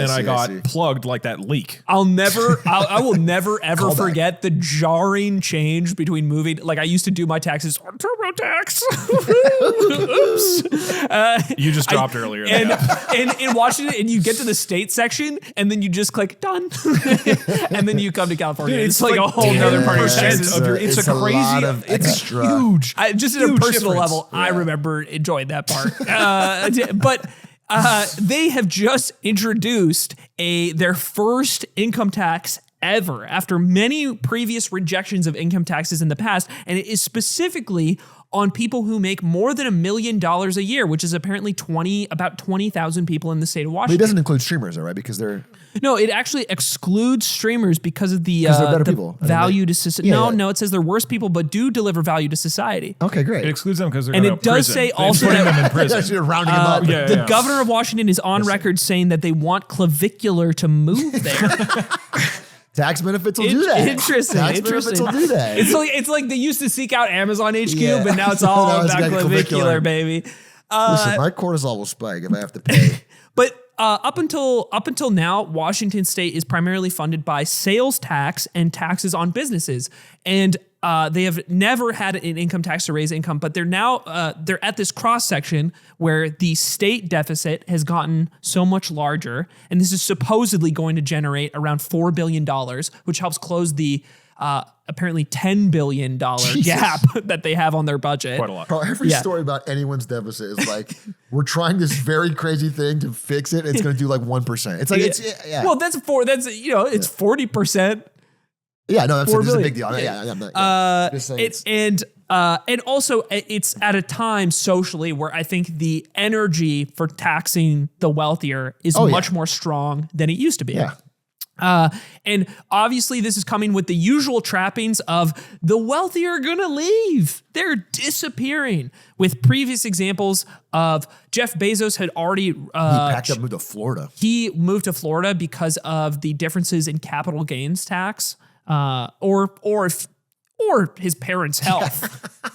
I got see. plugged like that leak. I will never ever forget the jarring change between moving. Like I used to do my taxes on TurboTax. Oops. You just dropped earlier. And in Washington, and you get to the state section, and then you just click done, and then you come to California. Dude, it's like a whole nother part of taxes. It's a crazy. lot of It's extra. huge. Just at a Huge personal difference. level, I remember enjoying that part. But they have just introduced their first income tax ever after many previous rejections of income taxes in the past, and it is specifically on people who make more than $1 million a year, which is apparently about 20,000 people in the state of But it Washington. doesn't include streamers, though, right? Because they're... No, it actually excludes streamers because of the, they're better the people. value to society. Yeah, No, it says they're worse people, but do deliver value to society. Okay, great. It excludes them because they're And going it to does prison. say They're also putting that- them in That's prison. you're rounding them up. yeah. The governor of Washington is on record saying that they want Clavicular to move there. Tax benefits will do that. Interesting. Tax benefits will do that. It's like they used to seek out Amazon HQ, but now it's all Now it's about got Clavicular, baby. Listen, my cortisol will spike if I have to pay. But up until now, Washington State is primarily funded by sales tax and taxes on businesses. And they have never had an income tax to raise income, but they're now they're at this cross section where the state deficit has gotten so much larger, and this is supposedly going to generate around $4 billion, which helps close the apparently $10 billion gap that they have on their budget. Quite a lot. Bro, every story about anyone's deficit is like, we're trying this very crazy thing to fix it. It's going to do like 1%. It's like, Well, it's 40%. Yeah, no, this is a billion. big deal. Just saying And also it's at a time socially where I think the energy for taxing the wealthier is much more strong than it used to be. Yeah. And obviously this is coming with the usual trappings of the wealthy are going to leave. They're disappearing, with previous examples of Jeff Bezos had already he packed up and moved to Florida. He moved to Florida because of the differences in capital gains tax, or his parents' health.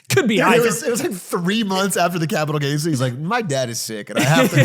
Could be either. It was like 3 months after the capital gains. He's like, my dad is sick and I have to.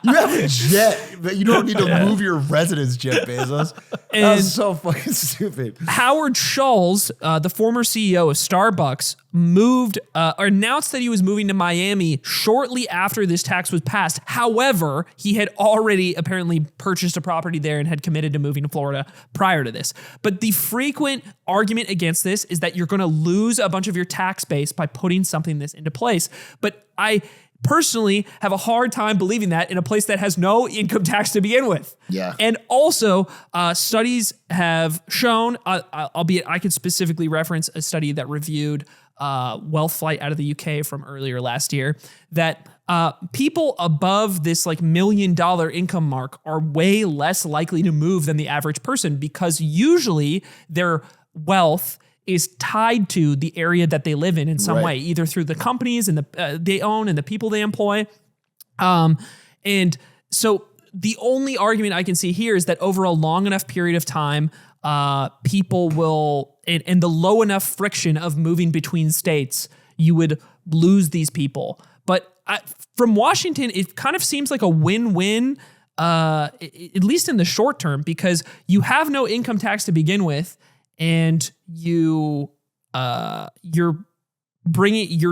You have a jet, but you don't need to move your residence, Jeff Bezos. That's so fucking stupid. Howard Schultz, the former CEO of Starbucks, announced that he was moving to Miami shortly after this tax was passed. However, he had already apparently purchased a property there and had committed to moving to Florida prior to this. But the frequent argument against this is that you're going to lose a bunch of your tax base by putting something this into place. But I personally have a hard time believing that in a place that has no income tax to begin with. Yeah. And also, studies have shown, albeit I could specifically reference a study that reviewed wealth flight out of the UK from earlier last year, that people above this like $1 million income mark are way less likely to move than the average person, because usually their wealth is tied to the area that they live in some way, either through the companies and they own and the people they employ. And so the only argument I can see here is that over a long enough period of time, people will, and the low enough friction of moving between states, you would lose these people. But from Washington, it kind of seems like a win-win, at least in the short term, because you have no income tax to begin with, and you're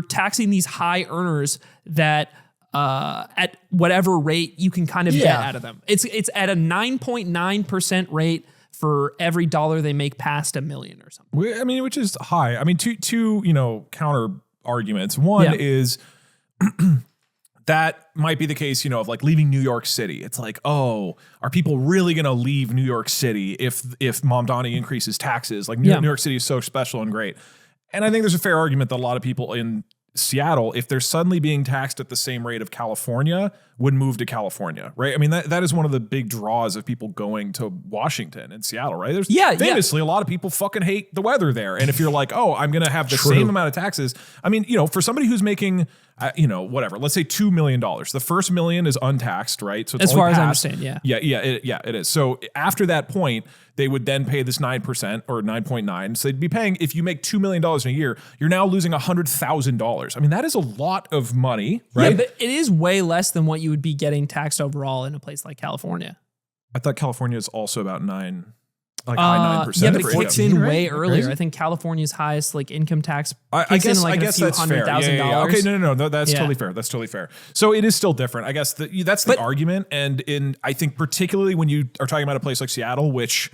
taxing these high earners that at whatever rate you can kind of get out of them. It's at a 9.9% rate for every dollar they make past $1 million or something. I mean, which is high. I mean, two counter arguments. One is that might be the case, of like leaving New York City. It's like, oh, are people really going to leave New York City if Mamdani increases taxes? Like New York City is so special and great. And I think there's a fair argument that a lot of people in Seattle, if they're suddenly being taxed at the same rate of California, would move to California, right? I mean, that is one of the big draws of people going to Washington and Seattle, right? There's famously a lot of people fucking hate the weather there. And if you're like, oh, I'm going to have the same amount of taxes. I mean, for somebody who's making, whatever, let's say $2 million, the first $1 million is untaxed, right? So it's as only far as I passed. understand, it is. So after that point, they would then pay this 9% or 9.9. So they'd be paying, if you make $2 million in a year, you're now losing $100,000. I mean, that is a lot of money, right? Yeah, but it is way less than what you would be getting taxed overall in a place like California. I thought California is also about high 9%. Yeah, but it kicks in way Right? earlier. Crazy. I think California's highest income tax I guess a few that's fair. $100,000. Okay, no, that's totally fair. That's totally fair. So it is still different. I guess that's the argument. And I think particularly when you are talking about a place like Seattle, which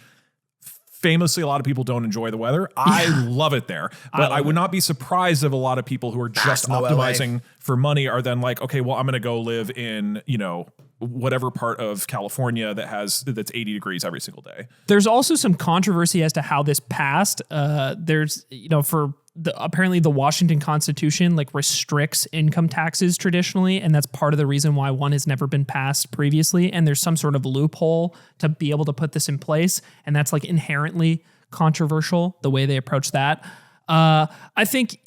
famously a lot of people don't enjoy the weather. I love it there, but I would not be surprised if a lot of people who are just optimizing for money are then like, okay, well, I'm going to go live in, whatever part of California that's 80 degrees every single day. There's also some controversy as to how this passed. There's, apparently the Washington Constitution restricts income taxes traditionally, and that's part of the reason why one has never been passed previously. And there's some sort of loophole to be able to put this in place, and that's inherently controversial the way they approach that. I think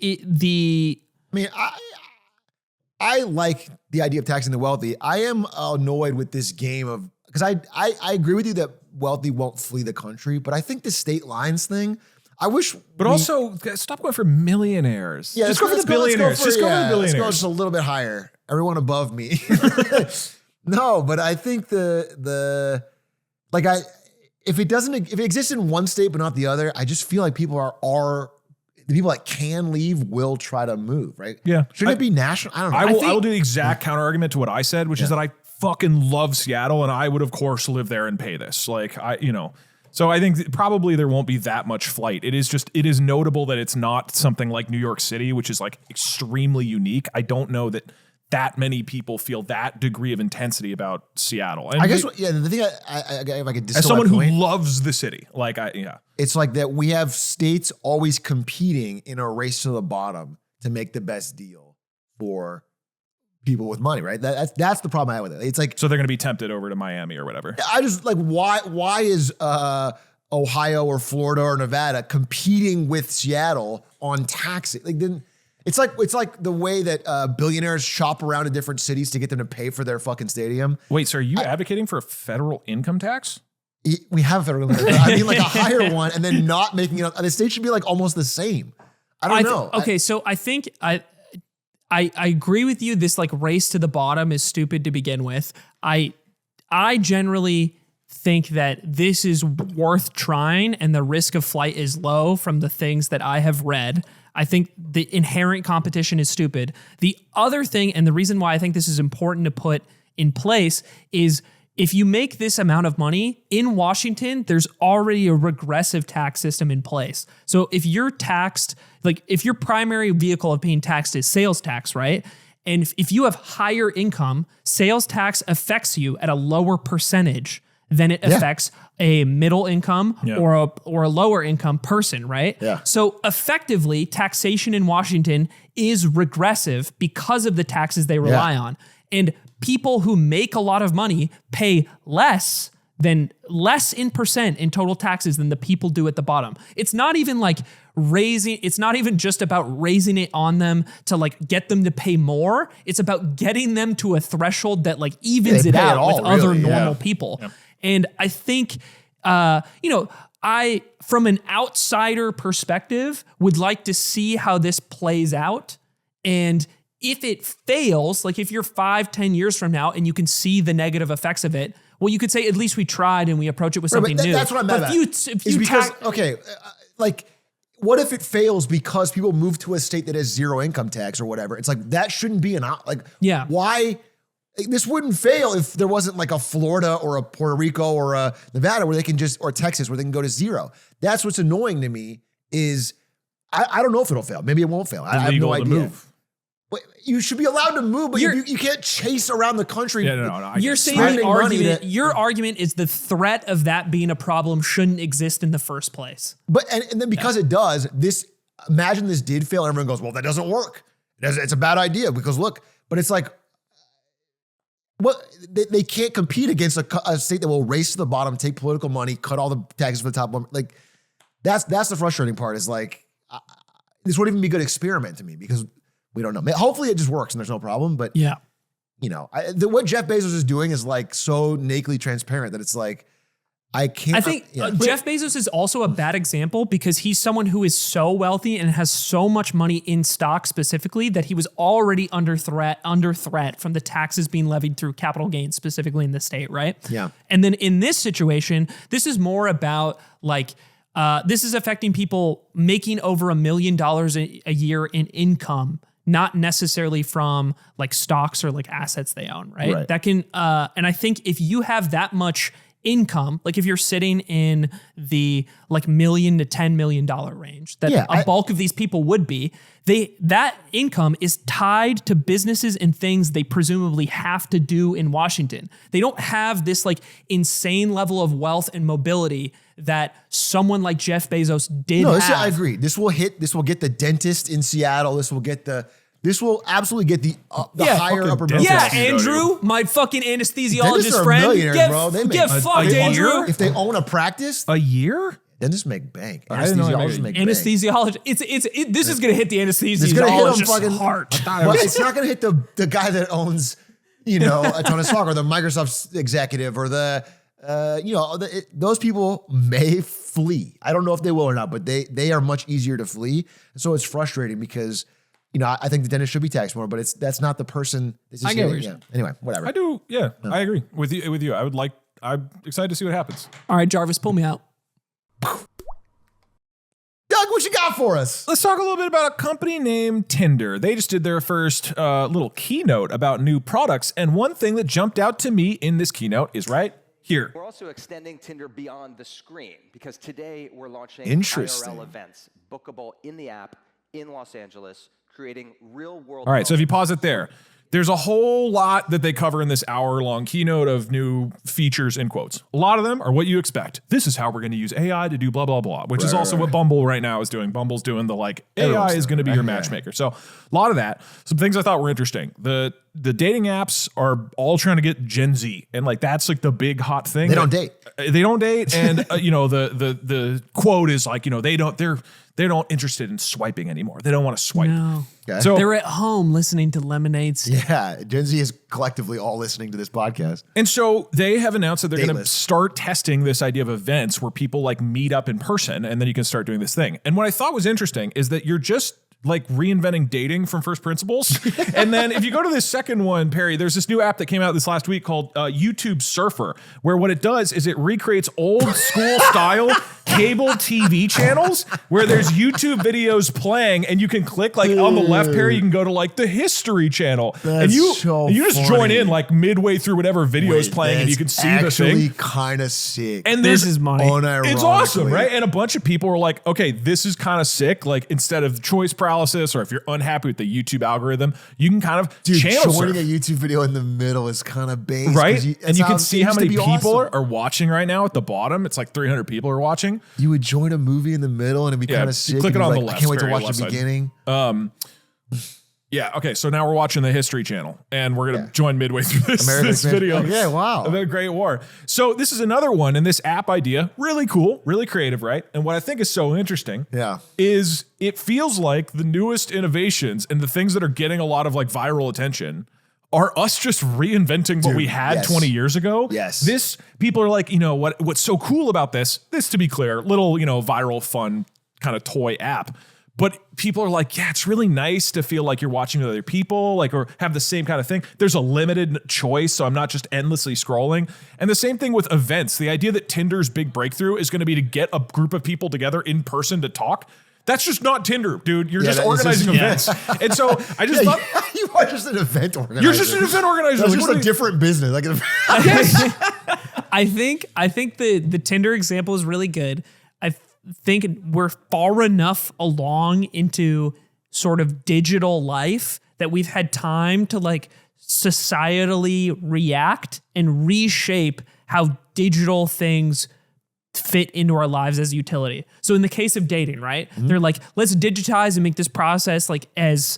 I like the idea of taxing the wealthy. I am annoyed with this game of, because I agree with you that wealthy won't flee the country, but I think the state lines thing, I wish. But also, stop going for millionaires. Yeah, just go for the billionaires. Just go for the billionaires. Let's go just a little bit higher. Everyone above me. No, but I think if it exists in one state but not the other, I just feel like people are the people that can leave will try to move, right? Yeah. Shouldn't it be national? I don't know. I will do the exact counter argument to what I said, which is that I fucking love Seattle and I would of course live there and pay this. Like so I think probably there won't be that much flight. It is notable that it's not something like New York City, which is like extremely unique. I don't know that many people feel that degree of intensity about Seattle. And I guess, the thing if I could distill as someone my point, who loves the city, it's like that we have states always competing in a race to the bottom to make the best deal for people with money, right? That's the problem I have with it. It's like, so they're going to be tempted over to Miami or whatever. I just like, why is Ohio or Florida or Nevada competing with Seattle on taxes? Like, then it's like the way that billionaires shop around to different cities to get them to pay for their fucking stadium. Wait, so are you advocating for a federal income tax? We have a federal income tax. I mean, like a higher one, and then not making it. The state should be like almost the same. I don't know. Okay, so I think I agree with you. This like race to the bottom is stupid to begin with. I generally think that this is worth trying, and the risk of flight is low from the things that I have read. I think the inherent competition is stupid. The other thing, and the reason why I think this is important to put in place, is if you make this amount of money in Washington, there's already a regressive tax system in place. So if you're taxed, like if your primary vehicle of being taxed is sales tax, right? And if you have higher income, sales tax affects you at a lower percentage than it affects a middle income or a lower income person, right? Yeah. So effectively, taxation in Washington is regressive because of the taxes they rely on. And people who make a lot of money pay less in percent in total taxes than the people do at the bottom. It's not even like it's not even just about raising it on them to like get them to pay more. It's about getting them to a threshold that like evens it out with other normal people. Yeah. And I think, I, from an outsider perspective, would like to see how this plays out. And if it fails, like if you're 5-10 years from now and you can see the negative effects of it, well, you could say, at least we tried and we approach it with something new. That's what I'm mad about. What if it fails because people move to a state that has zero income tax or whatever? It's like, that shouldn't be why? This wouldn't fail if there wasn't like a Florida or a Puerto Rico or a Nevada where they can or Texas where they can go to zero. That's what's annoying to me is I don't know if it'll fail. Maybe it won't fail. I have no idea. Move. But you should be allowed to move, but you can't chase around the country. You're saying the argument. Your argument is the threat of that being a problem shouldn't exist in the first place. But and then because it does, imagine this did fail. Everyone goes, well, that doesn't work. It's a bad idea because look. But it's like, they can't compete against a state that will race to the bottom, take political money, cut all the taxes for the top one. Like that's the frustrating part. Is like this wouldn't even be a good experiment to me because we don't know. Hopefully it just works and there's no problem. But what Jeff Bezos is doing is like so nakedly transparent that it's like I can't. I think Jeff Bezos is also a bad example because he's someone who is so wealthy and has so much money in stock specifically that he was already under threat from the taxes being levied through capital gains specifically in the state, right? Yeah. And then in this situation, this is more about like this is affecting people making over $1 million a year in income, not necessarily from like stocks or like assets they own, right? That can and I think if you have that much income, like if you're sitting in the like $1 million to $10 million range, that a bulk of these people would be, that income is tied to businesses and things they presumably have to do in Washington. They don't have this like insane level of wealth and mobility that someone like Jeff Bezos did have. I agree. This will get the dentist in Seattle. This will absolutely get the higher upper middle. Yeah, Andrew, my fucking anesthesiologist friend. Get fucked, Andrew. If they own a practice, a year, dentists make bank. Anesthesiologists make bank. Anesthesiologist. This is gonna hit the anesthesiologist's heart. But it's not gonna hit the guy that owns, a ton of stock, or the Microsoft executive, or those people may flee. I don't know if they will or not, but they are much easier to flee. So it's frustrating because. I think the dentist should be taxed more, but that's not the person. I get what you're saying. Anyway, whatever. I do. Yeah, I agree with you. I would like I'm excited to see what happens. All right, Jarvis, pull me out. Doug, what you got for us? Let's talk a little bit about a company named Tinder. They just did their first little keynote about new products. And one thing that jumped out to me in this keynote is right here. We're also extending Tinder beyond the screen because today we're launching Interesting. IRL events, bookable in the app in Los Angeles, creating real world. All right, so if you pause it there, there's a whole lot that they cover in this hour-long keynote of new features in quotes. A lot of them are what you expect. This is how we're going to use AI to do blah, blah, blah, which is also what Bumble right now is doing. Bumble's doing the like, AI is going to be your matchmaker. So a lot of that. Some things I thought were interesting. The dating apps are all trying to get Gen Z. And like, that's like the big hot thing. They don't date. They don't date. And you know, the quote is like, you know, they're not interested in swiping anymore. They don't want to swipe. No. Okay. So They're at home listening to Lemonades. Yeah, Gen Z is collectively all listening to this podcast. And so they have announced that they're going to Dateless. start testing this idea of events where people like meet up in person and then you can start doing this thing. And what I thought was interesting is that you're just like reinventing dating from first principles. And then if you go to this second one, Perry, there's this new app that came out this last week called YouTube Surfer, where what it does is it recreates old school style cable TV channels where there's YouTube videos playing and you can click like on the left, Perry, you can go to like the History Channel. And you just join in like midway through whatever video is playing and you can see the thing. Actually, kind of sick. And This is money. it's awesome, right? And a bunch of people are like, okay, this is kind of sick. Like instead of choice paralysis, or if you're unhappy with the YouTube algorithm, you can kind of channel joining surf, a YouTube video in the middle is kind of base, right? And you can it see how used to many be people awesome. are watching right now at the bottom. It's like 300 people are watching. You would join a movie in the middle and it'd be Yeah, kind you of sick. click and it you'd on be the like, left, I can't wait to very watch left the side. beginning. Yeah, okay, so now we're watching the History Channel, and we're gonna join midway through this video. Yeah, wow. Of the Great War. So this is another one, and this app idea, really cool, really creative, right? And what I think is so interesting Yeah. is it feels like the newest innovations and the things that are getting a lot of like viral attention are us just reinventing what we had yes. 20 years ago. Yes. This, people are like, you know, what's so cool about this, to be clear, little, you know, viral, fun kind of toy app. But people are like, yeah, it's really nice to feel like you're watching with other people, like, or have the same kind of thing. There's a limited choice, so I'm not just endlessly scrolling. And the same thing with events. The idea that Tinder's big breakthrough is going to be to get a group of people together in person to talk. That's just not Tinder, dude. You're just organizing events. And so I just thought, you are just an event organizer. you're just an event organizer. That's Like, just what a are you- different business. Like, I think the Tinder example is really good. I think we're far enough along into sort of digital life that we've had time to like societally react and reshape how digital things fit into our lives as utility. So in the case of dating, right? They're like, let's digitize and make this process like as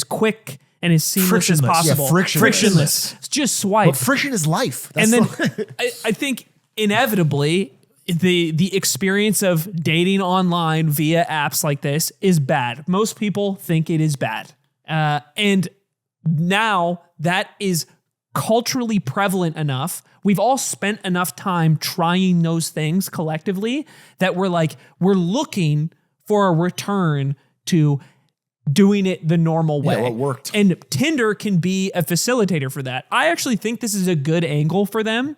quick and as seamless as Frictionless. possible. Yeah, frictionless. It's just swipe. but friction is life. And then That's I think inevitably the experience of dating online via apps like this is bad. Most people think it is bad. And now that is culturally prevalent enough. We've all spent enough time trying those things collectively that we're looking for a return to doing it the normal way. what worked. And Tinder can be a facilitator for that. I actually think this is a good angle for them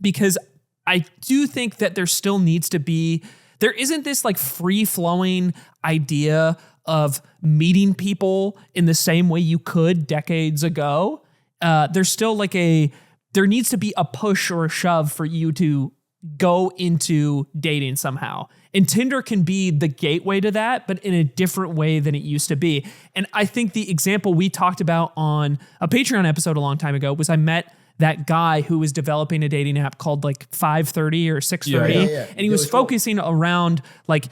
because I do think that there still needs to be, there isn't this like free flowing idea of meeting people in the same way you could decades ago. There's still like there needs to be a push or a shove for you to go into dating somehow. And Tinder can be the gateway to that, but in a different way than it used to be. And I think the example we talked about on a Patreon episode a long time ago was I met that guy who was developing a dating app called like 530 or 630. Yeah. And he was focusing around like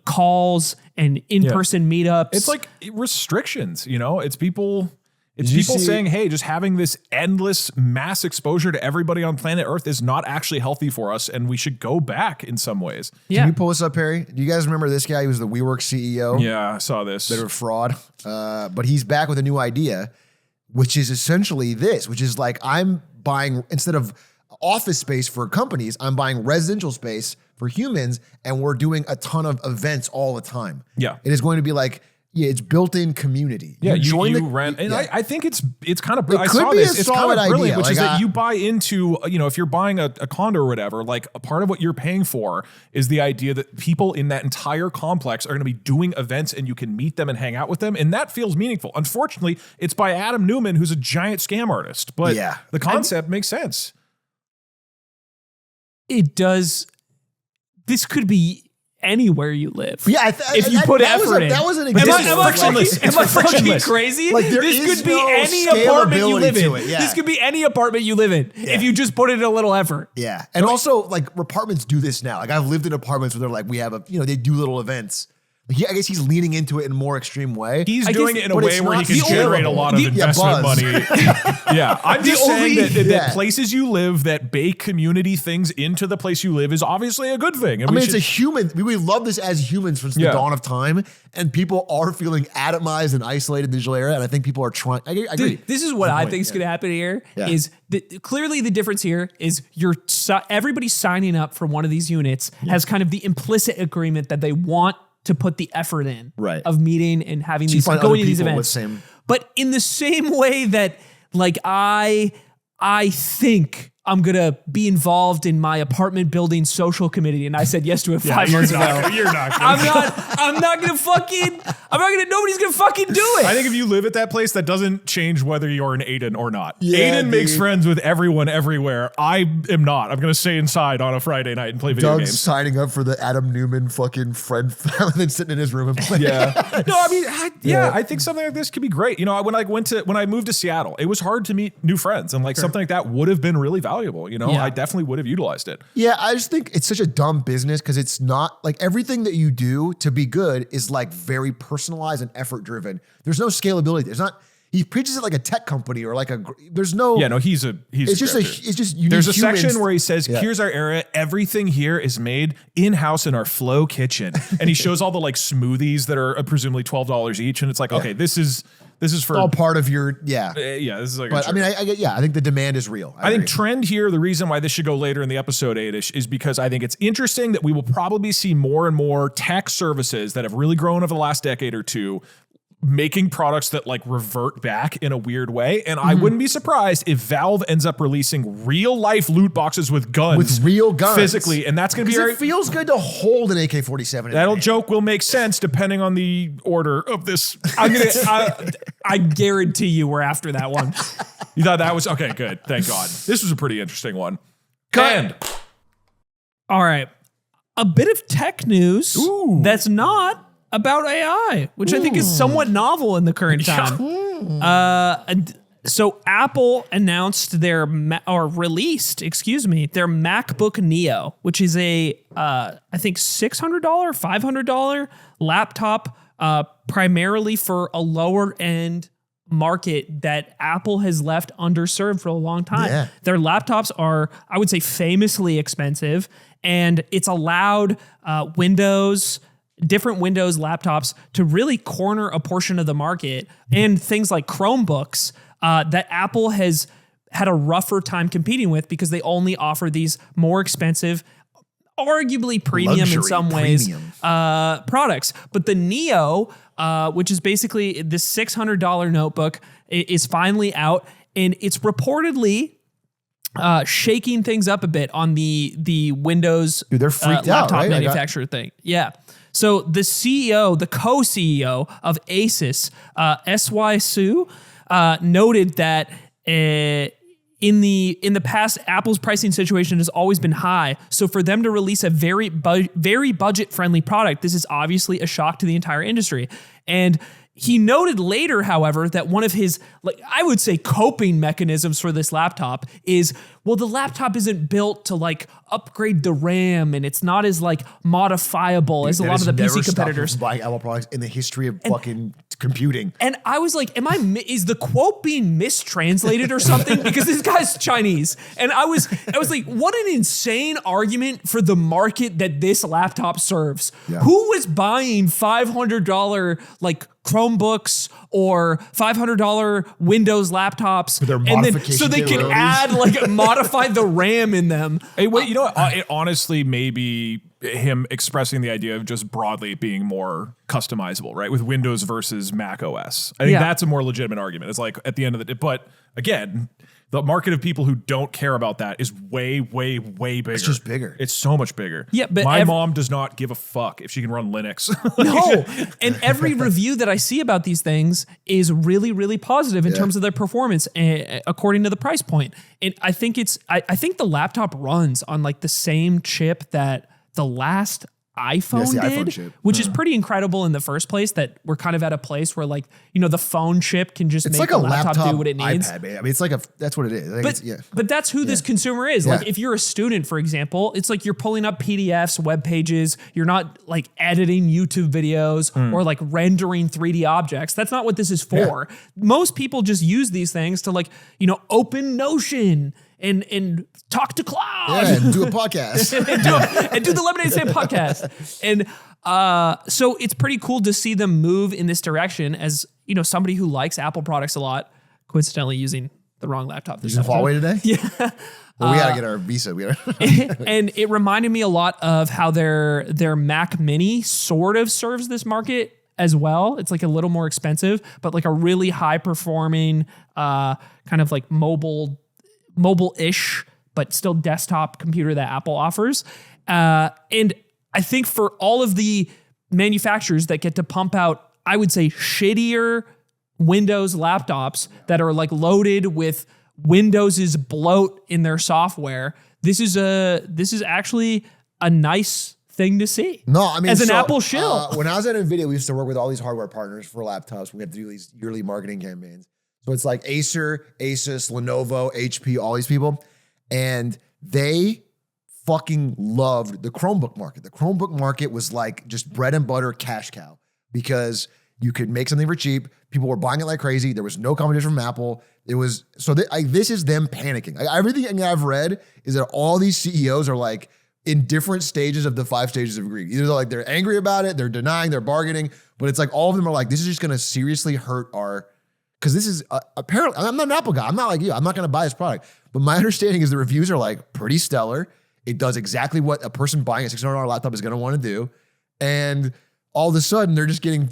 calls and in-person meetups. It's like restrictions, you know, it's people you people see- saying, hey, just having this endless mass exposure to everybody on planet Earth is not actually healthy for us. And we should go back in some ways. yeah. Can you pull this up, Perry? Do you guys remember this guy? He was the WeWork CEO. Yeah, I saw this. Bit of a fraud. But he's back with a new idea, which is essentially this, which is like I'm buying, instead of office space for companies, I'm buying residential space for humans, and we're doing a ton of events all the time. Yeah. It is going to be like, Yeah, it's built-in community. Yeah, join you the rent, and yeah. I think it's kind of. It I could saw be this. a It's kind solid of brilliant, idea. which is Like, that you buy into. If you're buying a condo or whatever, like a part of what you're paying for is the idea that people in that entire complex are going to be doing events, and you can meet them and hang out with them, and that feels meaningful. Unfortunately, it's by Adam Newman, who's a giant scam artist, but Yeah. the concept makes sense. It does. This could be anywhere you live. Yeah, if you put that effort in. that was an Am I, example. am I frictionless. fucking, am I fucking frictionless. crazy? Like, there this is could be no any apartment you scalability live to in. it, yeah. This could be any apartment you live in if you just put in a little effort. Yeah. And also, like, apartments do this now. Like, I've lived in apartments where they're like, we have they do little events. Like, I guess he's leaning into it in a more extreme way. He's I doing guess- it in a but way it's where he not can generate a lot of scalable. investment buzz. money. Yeah, I'm just saying only- that places you live that bake community things into the place you live is obviously a good thing. And I mean, we it's a should, human. We love this as humans since the Yeah. dawn of time, and people are feeling atomized and isolated in the digital era. And I think people are trying. I agree. Dude, this is what I think is going to happen here. Yeah. Is clearly the difference here is everybody signing up for one of these units has kind of the implicit agreement that they want to put the effort in Right. of meeting and having you these find going other to these people events. with same- But in the same way that like I think I'm gonna be involved in my apartment building social committee, and I said yes to it 5 months ago. You're not. Nobody's gonna fucking do it. I think if you live at that place, that doesn't change whether you're an Aiden or not. Yeah, Aiden makes dude. friends with everyone everywhere. I am not. I'm going to stay inside on a Friday night and play video Doug's games. signing up for the Adam Newman fucking friend, and then sitting in his room and playing. Yeah. No, I mean, I think something like this could be great. You know, when I moved to Seattle, it was hard to meet new friends, and like something like that would have been really valuable. You know, Yeah. I definitely would have utilized it. Yeah, I just think it's such a dumb business because it's not like everything that you do to be good is like very personalized and effort driven. There's no scalability. There's not. He preaches it like a tech company or like there's no. Yeah, no, he's It's just grifter. it's just you There's need a section humans- where he says, Yeah. "Here's our era. Everything here is made in house in our Flow kitchen," and he shows all the like smoothies that are presumably $12 each, and it's like, okay, this is for all part of your yeah, this is like. But I mean, I think the demand is real. I think agree. trend here, the reason why this should go later in the episode, Aidish, is because I think it's interesting that we will probably see more and more tech services that have really grown over the last decade or two making products that like revert back in a weird way. And I wouldn't be surprised if Valve ends up releasing real life loot boxes with guns. With real guns. Physically. And that's going to be Because it feels good to hold an AK-47. That'll joke will make sense depending on the order of this. I guarantee you we're after that one. You thought that was okay, good. Thank God. This was a pretty interesting one. And All right. A bit of tech news that's not about AI, which I think is somewhat novel in the current time. So Apple announced released their MacBook Neo, which is a I think $600, $500 laptop, primarily for a lower end market that Apple has left underserved for a long time. Yeah. Their laptops are, I would say, famously expensive, and it's allowed different Windows laptops to really corner a portion of the market, and things like Chromebooks that Apple has had a rougher time competing with because they only offer these more expensive, arguably premium in Luxury some ways, premium. products. But the Neo, which is basically this $600 notebook, is finally out, and it's reportedly shaking things up a bit on the Windows Dude, they're freaked out, laptop right? manufacturer thing. Yeah. So the co-CEO of Asus, S.Y. Su, noted that in the past, Apple's pricing situation has always been high. So for them to release a very budget-friendly product, this is obviously a shock to the entire industry. And he noted later, however, that one of his, I would say, coping mechanisms for this laptop is, well, the laptop isn't built to upgrade the RAM, and it's not as modifiable as a lot of the PC competitors. Buying Apple products in the history of fucking computing. And I was like, is the quote being mistranslated or something? Because this guy's Chinese. And I was like, what an insane argument for the market that this laptop serves. Yeah. Who was buying $500 Chromebooks or $500 Windows laptops, their and then so modification they can capabilities. add like modify the RAM in them. Hey, wait, you know what? It honestly may be him expressing the idea of just broadly being more customizable, right? With Windows versus Mac OS. I think Yeah. that's a more legitimate argument. It's like at the end of the day, but again, the market of people who don't care about that is way, way, way bigger. It's just bigger. It's so much bigger. Yeah, but my mom does not give a fuck if she can run Linux. No, and every review that I see about these things is really, really positive in terms of their performance, according to the price point. And I think I think the laptop runs on like the same chip that the last iPhone the did, iPhone chip. which is pretty incredible in the first place. That we're kind of at a place where like the phone chip can just It's make like a the laptop laptop do what it needs. iPad, man. I mean, it's like that's what it is. I think But that's who this consumer is. Like if you're a student, for example, it's like you're pulling up PDFs, web pages. You're not like editing YouTube videos or like rendering 3D objects. That's not what this is for. Most people just use these things to like, open Notion and talk to Cloud. Yeah, and do a podcast. and do the Lemonade Stand podcast. And so it's pretty cool to see them move in this direction as, somebody who likes Apple products a lot, coincidentally using the wrong laptop this Using episode. Huawei today? Yeah. Well, we gotta get our Visa. And it reminded me a lot of how their Mac Mini sort of serves this market as well. It's like a little more expensive, but like a really high performing, kind of like mobile-ish, but still desktop computer that Apple offers. And I think for all of the manufacturers that get to pump out, I would say, shittier Windows laptops that are like loaded with Windows's bloat in their software, this is actually a nice thing to see. No, I mean, as an Apple shill. When I was at NVIDIA, we used to work with all these hardware partners for laptops. We had to do these yearly marketing campaigns. So it's like Acer, Asus, Lenovo, HP, all these people. And they fucking loved the Chromebook market. The Chromebook market was like just bread and butter cash cow because you could make something for cheap. People were buying it like crazy. There was no competition from Apple. It was this is them panicking. Everything I've read is that all these CEOs are like in different stages of the 5 stages of greed. Either they're angry about it, they're denying, they're bargaining, but it's like all of them are like, this is just going to seriously hurt our. Because this is apparently, I'm not an Apple guy. I'm not like you. I'm not going to buy this product. But my understanding is the reviews are like pretty stellar. It does exactly what a person buying a $600 laptop is going to want to do. And all of a sudden, they're just getting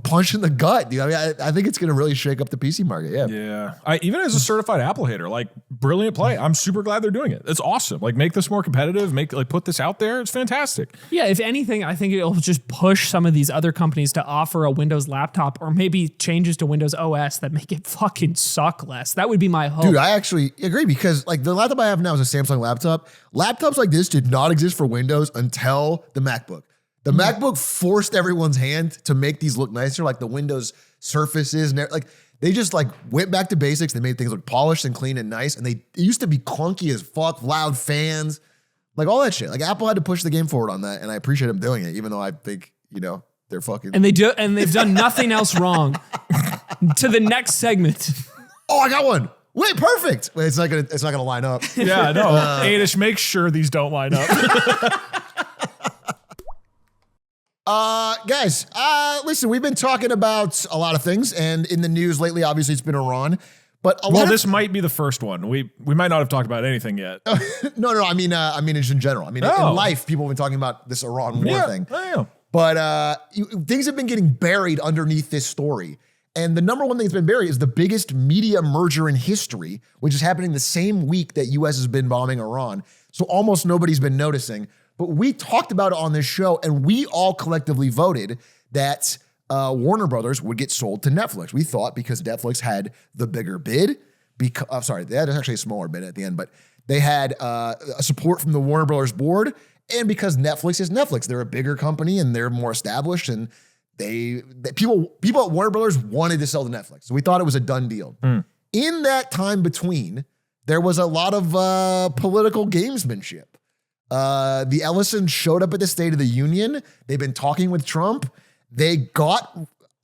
punched in the gut. Dude. I mean, I think it's going to really shake up the PC market. Yeah. Yeah. Even as a certified Apple hater, like brilliant play. I'm super glad they're doing it. It's awesome. Like make this more competitive, put this out there. It's fantastic. Yeah, if anything, I think it'll just push some of these other companies to offer a Windows laptop or maybe changes to Windows OS that make it fucking suck less. That would be my hope. Dude, I actually agree because like the laptop I have now is a Samsung laptop. Laptops like this did not exist for Windows until the MacBook. The MacBook forced everyone's hand to make these look nicer, like the Windows surfaces and like they just like went back to basics. They made things look polished and clean and nice. And it used to be clunky as fuck, loud fans, like all that shit. Like Apple had to push the game forward on that, and I appreciate them doing it, even though I think they're fucking. And they've done nothing else wrong. To the next segment. Oh, I got one. Wait, perfect. Wait, it's not gonna line up. Yeah, no. Aiden, make sure these don't line up. Guys, listen, we've been talking about a lot of things, and in the news lately, obviously, it's been Iran. But this might be the first one. We might not have talked about anything yet. No, I mean, just in general. I mean, in life, people have been talking about this Iran war thing. Yeah. But things have been getting buried underneath this story. And the number one thing that's been buried is the biggest media merger in history, which is happening the same week that U.S. has been bombing Iran. So almost nobody's been noticing. But we talked about it on this show, and we all collectively voted that Warner Brothers would get sold to Netflix. We thought because Netflix had the bigger bid. They had actually a smaller bid at the end, but they had support from the Warner Brothers board, and because Netflix is Netflix, they're a bigger company and they're more established, and people at Warner Brothers wanted to sell to Netflix. So we thought it was a done deal. In that time between, there was a lot of political gamesmanship. The Ellisons showed up at the State of the Union. They've been talking with Trump. This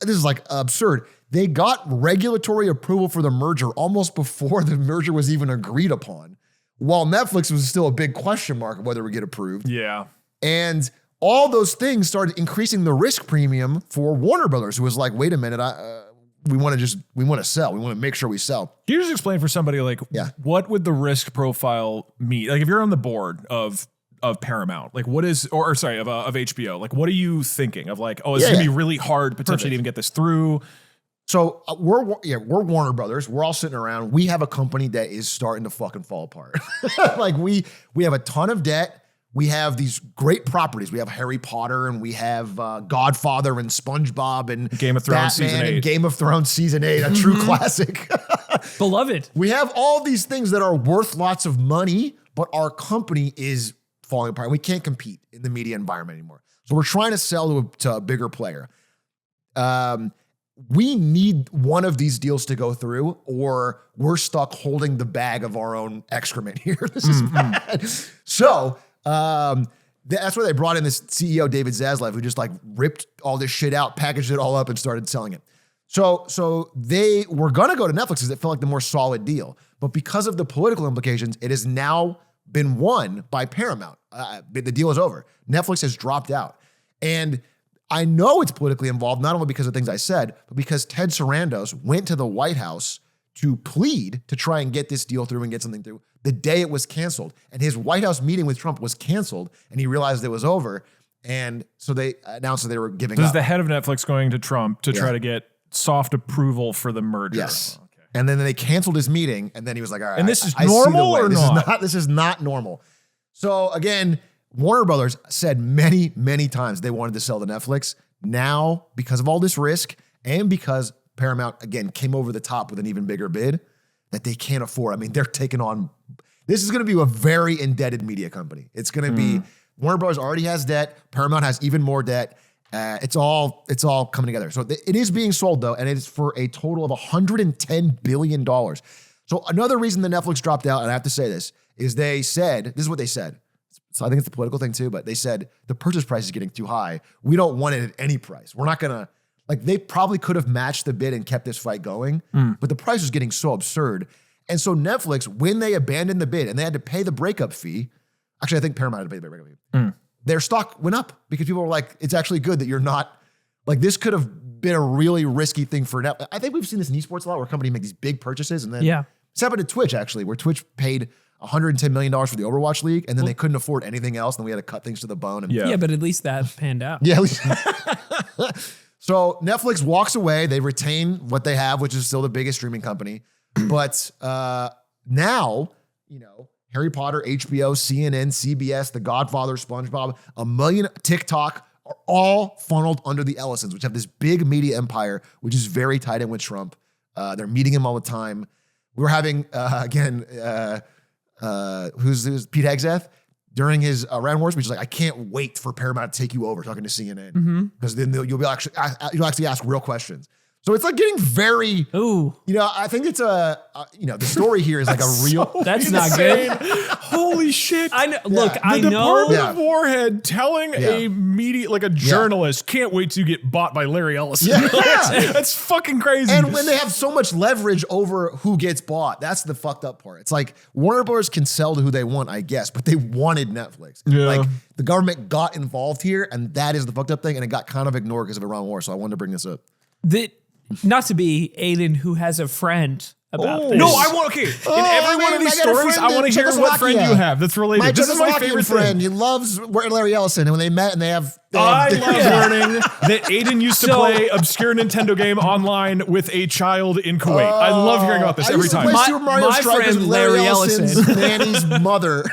is like absurd. They got regulatory approval for the merger almost before the merger was even agreed upon, while Netflix was still a big question mark of whether it would get approved. Yeah. And all those things started increasing the risk premium for Warner Brothers, who was like, wait a minute, we want to sell. We want to make sure we sell. Can you just explain for somebody like what would the risk profile mean? Like if you're on the board of Paramount, like what is, or sorry, of HBO, like what are you thinking of like, oh, it's going to be really hard potentially to even get this through? So we're Warner Brothers. We're all sitting around. We have a company that is starting to fucking fall apart. Like we have a ton of debt. We have these great properties. We have Harry Potter and we have Godfather and SpongeBob and Game of Thrones Batman season 8. And Game of Thrones season 8, a true classic. Beloved. We have all these things that are worth lots of money, but our company is falling apart. We can't compete in the media environment anymore. So we're trying to sell to a bigger player. We need one of these deals to go through, or we're stuck holding the bag of our own excrement here. This is bad. So that's where they brought in this CEO, David Zaslav, who just like ripped all this shit out, packaged it all up, and started selling it. So they were going to go to Netflix because it felt like the more solid deal. But because of the political implications, it has now been won by Paramount. The deal is over. Netflix has dropped out. And I know it's politically involved, not only because of things I said, but because Ted Sarandos went to the White House to plead to try and get this deal through and get something through the day it was canceled. And his White House meeting with Trump was canceled, and he realized it was over. And so they announced that they were giving up. This is the head of Netflix going to Trump to try to get soft approval for the merger. Yes. Okay. And then they canceled his meeting, and then he was like, all right. And this is normal or not? This is not normal. So again, Warner Brothers said many, many times they wanted to sell to Netflix. Now, because of all this risk and because Paramount, again, came over the top with an even bigger bid that they can't afford. I mean, they're taking on, this is going to be a very indebted media company. It's going to be, Warner Brothers already has debt. Paramount has even more debt. It's all coming together. So it is being sold though, and it is for a total of $110 billion. So another reason the Netflix dropped out, and I have to say this, is they said, this is what they said. So I think it's the political thing too, but they said the purchase price is getting too high. We don't want it at any price. We're not gonna, like they probably could have matched the bid and kept this fight going, but the price was getting so absurd. And so Netflix, when they abandoned the bid and they had to pay the breakup fee, actually I think Paramount had to pay the breakup fee, their stock went up because people were like, it's actually good that you're not, like this could have been a really risky thing for Netflix. I think we've seen this in esports a lot where a company make these big purchases and then it's happened to Twitch actually, where Twitch paid $110 million for the Overwatch League, and then they couldn't afford anything else, and we had to cut things to the bone. And Yeah, but at least that panned out. yeah. At least. So Netflix walks away. They retain what they have, which is still the biggest streaming company. But now, you know, Harry Potter, HBO, CNN, CBS, The Godfather, SpongeBob, a million TikTok are all funneled under the Ellisons, which have this big media empire, which is very tied in with Trump. They're meeting him all the time. We're having, who's Pete Hegseth during his Iran Wars, which is like, I can't wait for Paramount to take you over, talking to CNN, because then you'll actually ask real questions. So it's like getting very, you know, I think it's you know, the story here is like a real. That's not good. Holy shit. I know, look, I The know. Department of Warhead telling a media, like a journalist, can't wait to get bought by Larry Ellison. Yeah. That's fucking crazy. And when they have so much leverage over who gets bought, that's the fucked up part. It's like Warner Bros. Can sell to who they want, I guess, but they wanted Netflix. Yeah. Like the government got involved here, and that is the fucked up thing, and it got kind of ignored because of Iran War. So I wanted to bring this up. Not to be Aiden, who has a friend about this. No, I want, okay. In every one of these stories, I want to hear what friend you have that's related. This is my favorite friend. thing. He loves Larry Ellison, and when they met and they have I love learning that Aiden used to play obscure Nintendo game online with a child in Kuwait. I love hearing about this every time. I used to play Super Mario my Strikers friend with Larry Larry Ellison's Ellison. nanny's mother.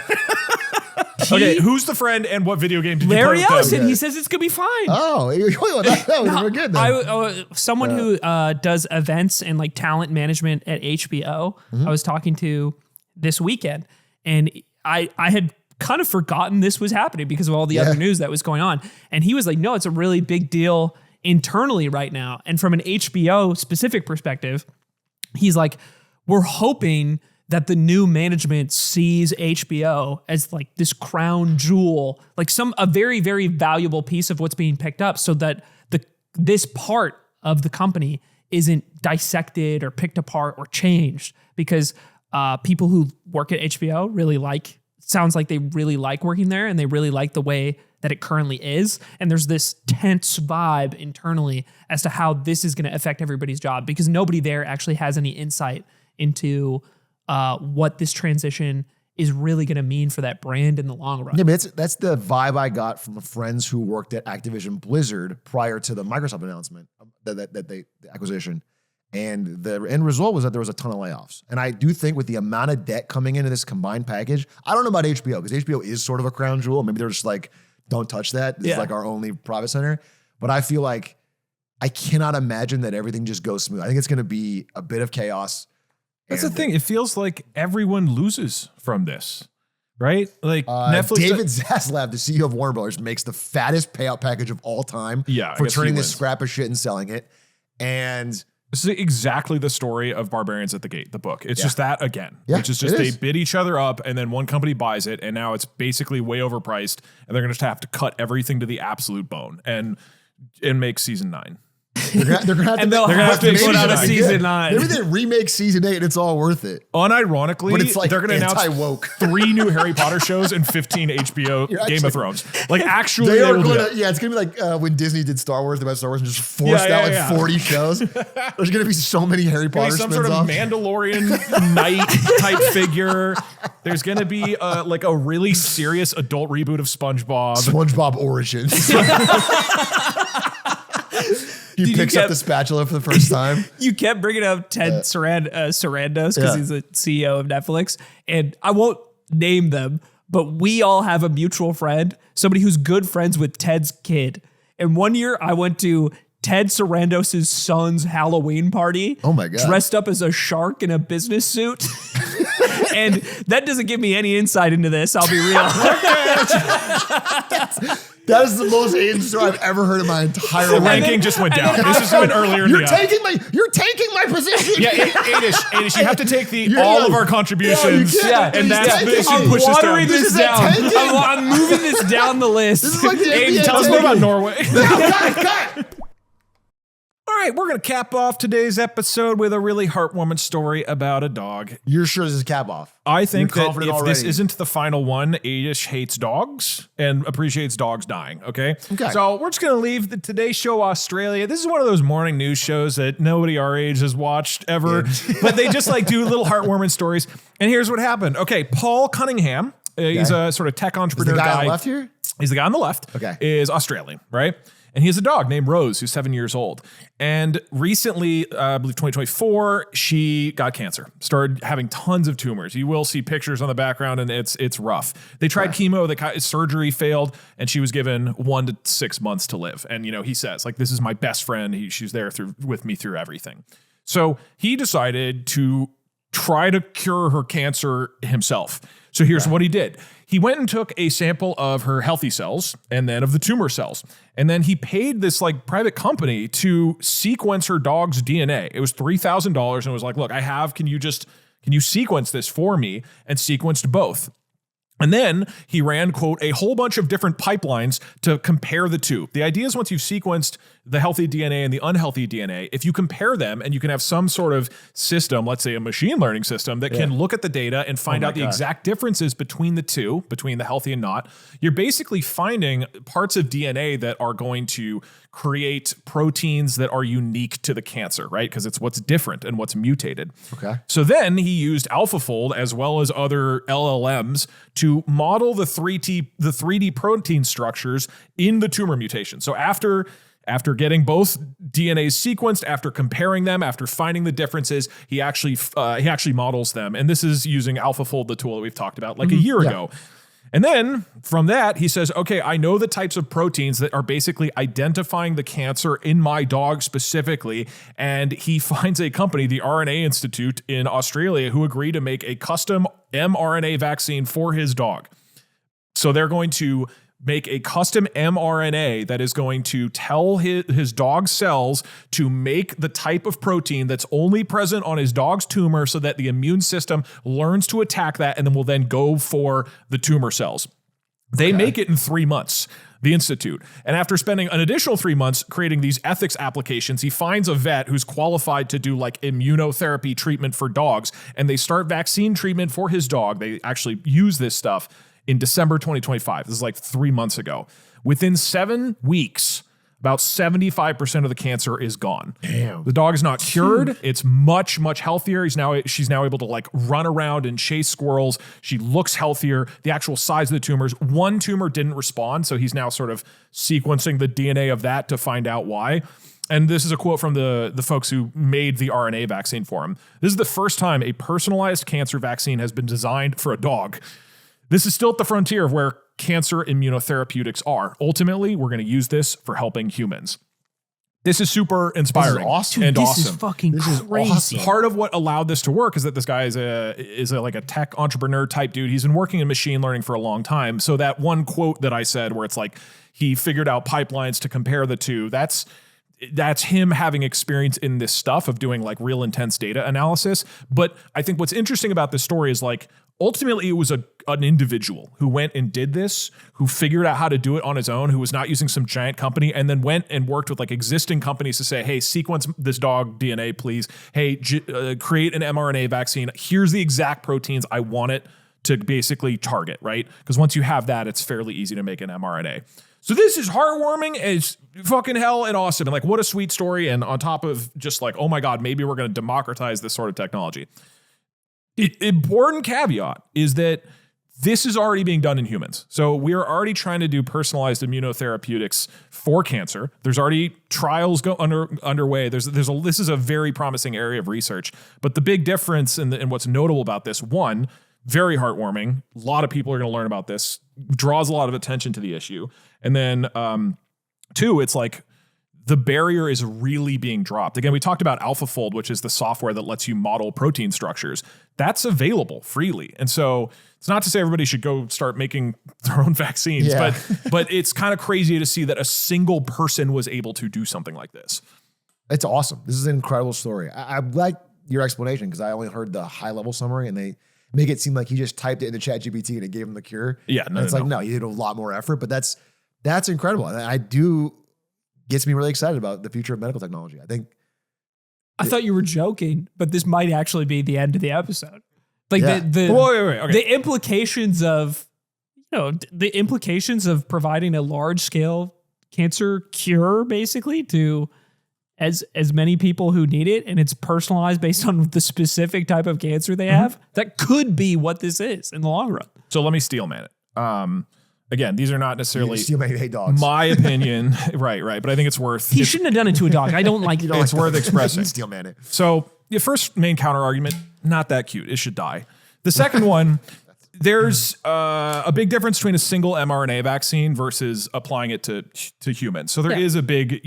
Okay, who's the friend and what video game did you Larry play with them? Ellison, he says it's gonna be fine. Oh, that was very good then. Someone who does events and like talent management at HBO, I was talking to this weekend, and I had kind of forgotten this was happening because of all the other news that was going on. And he was like, no, it's a really big deal internally right now. And from an HBO specific perspective, he's like, we're hoping that the new management sees HBO as like this crown jewel, like a very, very valuable piece of what's being picked up, so that this part of the company isn't dissected or picked apart or changed, because people who work at HBO sounds like they really like working there, and they really like the way that it currently is. And there's this tense vibe internally as to how this is going to affect everybody's job, because nobody there actually has any insight into what this transition is really going to mean for that brand in the long run. Yeah, but that's the vibe I got from the friends who worked at Activision Blizzard prior to the Microsoft announcement, the acquisition. And the end result was that there was a ton of layoffs. And I do think with the amount of debt coming into this combined package, I don't know about HBO, because HBO is sort of a crown jewel. Maybe they're just like, don't touch that. This is like our only profit center. But I feel like I cannot imagine that everything just goes smooth. I think it's going to be a bit of chaos. That's the thing. It feels like everyone loses from this, right? Like Netflix. David Zaslav, the CEO of Warner Brothers, makes the fattest payout package of all time for turning this scrap of shit and selling it. And this is exactly the story of Barbarians at the Gate, the book. It's just that again, which is just they bid each other up and then one company buys it and now it's basically way overpriced and they're going to just have to cut everything to the absolute bone and make season 9. They're gonna have to, and they'll have to put out a season 9. Maybe they remake season 8 and it's all worth it. Unironically, But it's like they're going to announce woke 3 new Harry Potter shows and 15 HBO Game of Thrones. Like actually, they are will do gonna, that. it's gonna be like when Disney did Star Wars, they went Star Wars and just forced out like 40 shows. There's gonna be so many Harry Potter Some sort of spin-offs. Mandalorian knight type figure. There's gonna be like a really serious adult reboot of SpongeBob. SpongeBob Origins. He picks up the spatula for the first time. You kept bringing up Ted Sarandos because he's the CEO of Netflix. And I won't name them, but we all have a mutual friend, somebody who's good friends with Ted's kid. And one year I went to Ted Sarandos' son's Halloween party. Oh my God. Dressed up as a shark in a business suit. And that doesn't give me any insight into this, I'll be real. That is the most Aiden story I've ever heard in my entire The life. ranking just went down. This is went earlier in You're the taking my position. Yeah, Adish, you have to take all of our contributions, and that's this. I'm You push this down. watering this down. I'm moving this down the list. This is like the Aiden, NBA tell us more about tanking. Norway. Cut. All right, we're going to cap off today's episode with a really heartwarming story about a dog. You're sure this is a cap off? I think You're that if confident this already. isn't the final one, Adish hates dogs and appreciates dogs dying, okay? Okay. So we're just going to leave the Today Show Australia. This is one of those morning news shows that nobody our age has watched ever, but they just like do little heartwarming stories. And here's what happened. Okay, Paul Cunningham, he's a sort of tech entrepreneur The guy on guy. the left here? He's the guy on the left. Okay. Is Australian, right? And he has a dog named Rose, who's 7 years old. And recently, I believe 2024, she got cancer, started having tons of tumors. You will see pictures on the background, and it's rough. They tried chemo, surgery failed, and she was given 1 to 6 months to live. And he says, like, this is my best friend. She's there with me through everything. So he decided to try to cure her cancer himself. So here's what he did. He went and took a sample of her healthy cells and then of the tumor cells. And then he paid this like private company to sequence her dog's DNA. It was $3,000 and was like, look, can you sequence this for me? And sequenced both. And then he ran, quote, a whole bunch of different pipelines to compare the two. The idea is once you've sequenced the healthy DNA and the unhealthy DNA, if you compare them and you can have some sort of system, let's say a machine learning system that can look at the data and find out the exact differences between the two, between the healthy and not, you're basically finding parts of DNA that are going to create proteins that are unique to the cancer, right? Because it's what's different and what's mutated. Okay. So then he used AlphaFold as well as other LLMs to model the 3D protein structures in the tumor mutation. So after getting both DNAs sequenced, after comparing them, after finding the differences, he actually models them. And this is using AlphaFold, the tool that we've talked about like a year ago. And then from that, he says, okay, I know the types of proteins that are basically identifying the cancer in my dog specifically. And he finds a company, the RNA Institute in Australia, who agree to make a custom mRNA vaccine for his dog. So they're going to make a custom mRNA that is going to tell his dog's cells to make the type of protein that's only present on his dog's tumor so that the immune system learns to attack that and then will then go for the tumor cells. They make it in 3 months, the Institute. And after spending an additional 3 months creating these ethics applications, he finds a vet who's qualified to do like immunotherapy treatment for dogs, and they start vaccine treatment for his dog. They actually use this stuff in December 2025. This is like 3 months ago. Within 7 weeks, about 75% of the cancer is gone. Damn. The dog is not cured. It's much, much healthier. She's now able to like run around and chase squirrels. She looks healthier. The actual size of the tumors, one tumor didn't respond. So he's now sort of sequencing the DNA of that to find out why. And this is a quote from the folks who made the RNA vaccine for him. This is the first time a personalized cancer vaccine has been designed for a dog. This is still at the frontier of where cancer immunotherapeutics are. Ultimately, we're going to use this for helping humans. This is super inspiring. awesome. And This awesome. is fucking crazy. Part of what allowed this to work is that this guy is like a tech entrepreneur type dude. He's been working in machine learning for a long time. So that one quote that I said where it's like he figured out pipelines to compare the two, that's him having experience in this stuff of doing like real intense data analysis. But I think what's interesting about this story is like ultimately it was an individual who went and did this, who figured out how to do it on his own, who was not using some giant company, and then went and worked with like existing companies to say, hey, sequence this dog DNA, please. Hey, create an mRNA vaccine. Here's the exact proteins I want it to basically target, right? Because once you have that, it's fairly easy to make an mRNA. So this is heartwarming as fucking hell and awesome. And like, what a sweet story. And on top of just like, oh my God, maybe we're going to democratize this sort of technology. Important caveat is that this is already being done in humans. So we are already trying to do personalized immunotherapeutics for cancer. There's already trials underway. This is a very promising area of research. But the big difference and what's notable about this, one, very heartwarming. A lot of people are going to learn about this. Draws a lot of attention to the issue. And then two, it's like the barrier is really being dropped. Again, we talked about AlphaFold, which is the software that lets you model protein structures. That's available freely. And so it's not to say everybody should go start making their own vaccines, but it's kind of crazy to see that a single person was able to do something like this. It's awesome. This is an incredible story. I like your explanation because I only heard the high level summary and they make it seem like he just typed it into ChatGPT and it gave him the cure. Yeah, no, it's like, no, you did a lot more effort, but that's incredible. And gets me really excited about the future of medical technology. I thought you were joking, but this might actually be the end of the episode. Like Yeah. Okay. the implications of, providing a large scale cancer cure basically to as many people who need it, and it's personalized based on the specific type of cancer they have. That could be what this is in the long run. So let me steelman it. Again, these are not necessarily Still make hate dogs. my opinion. Right. But I think it's worth He shouldn't have done it to a dog. I don't like it's worth expressing. Steel man it. So the first main counter argument, not that cute. It should die. The second one, there's a big difference between a single mRNA vaccine versus applying it to humans. So there is a big,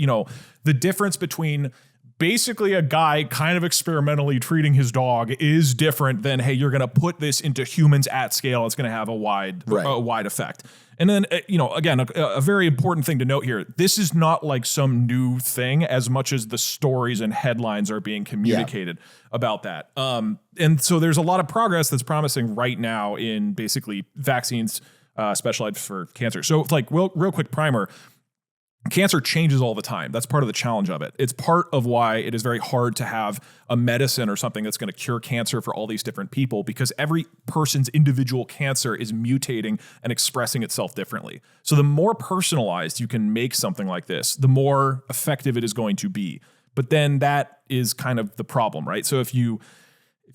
the difference between basically a guy kind of experimentally treating his dog is different than, hey, you're going to put this into humans at scale. It's going to have a wide effect. And then, again, a very important thing to note here. This is not like some new thing as much as the stories and headlines are being communicated about that. And so there's a lot of progress that's promising right now in basically vaccines specialized for cancer. So like real quick primer. Cancer changes all the time. That's part of the challenge of it. It's part of why it is very hard to have a medicine or something that's going to cure cancer for all these different people, because every person's individual cancer is mutating and expressing itself differently. So the more personalized you can make something like this, the more effective it is going to be. But then that is kind of the problem, right? So if you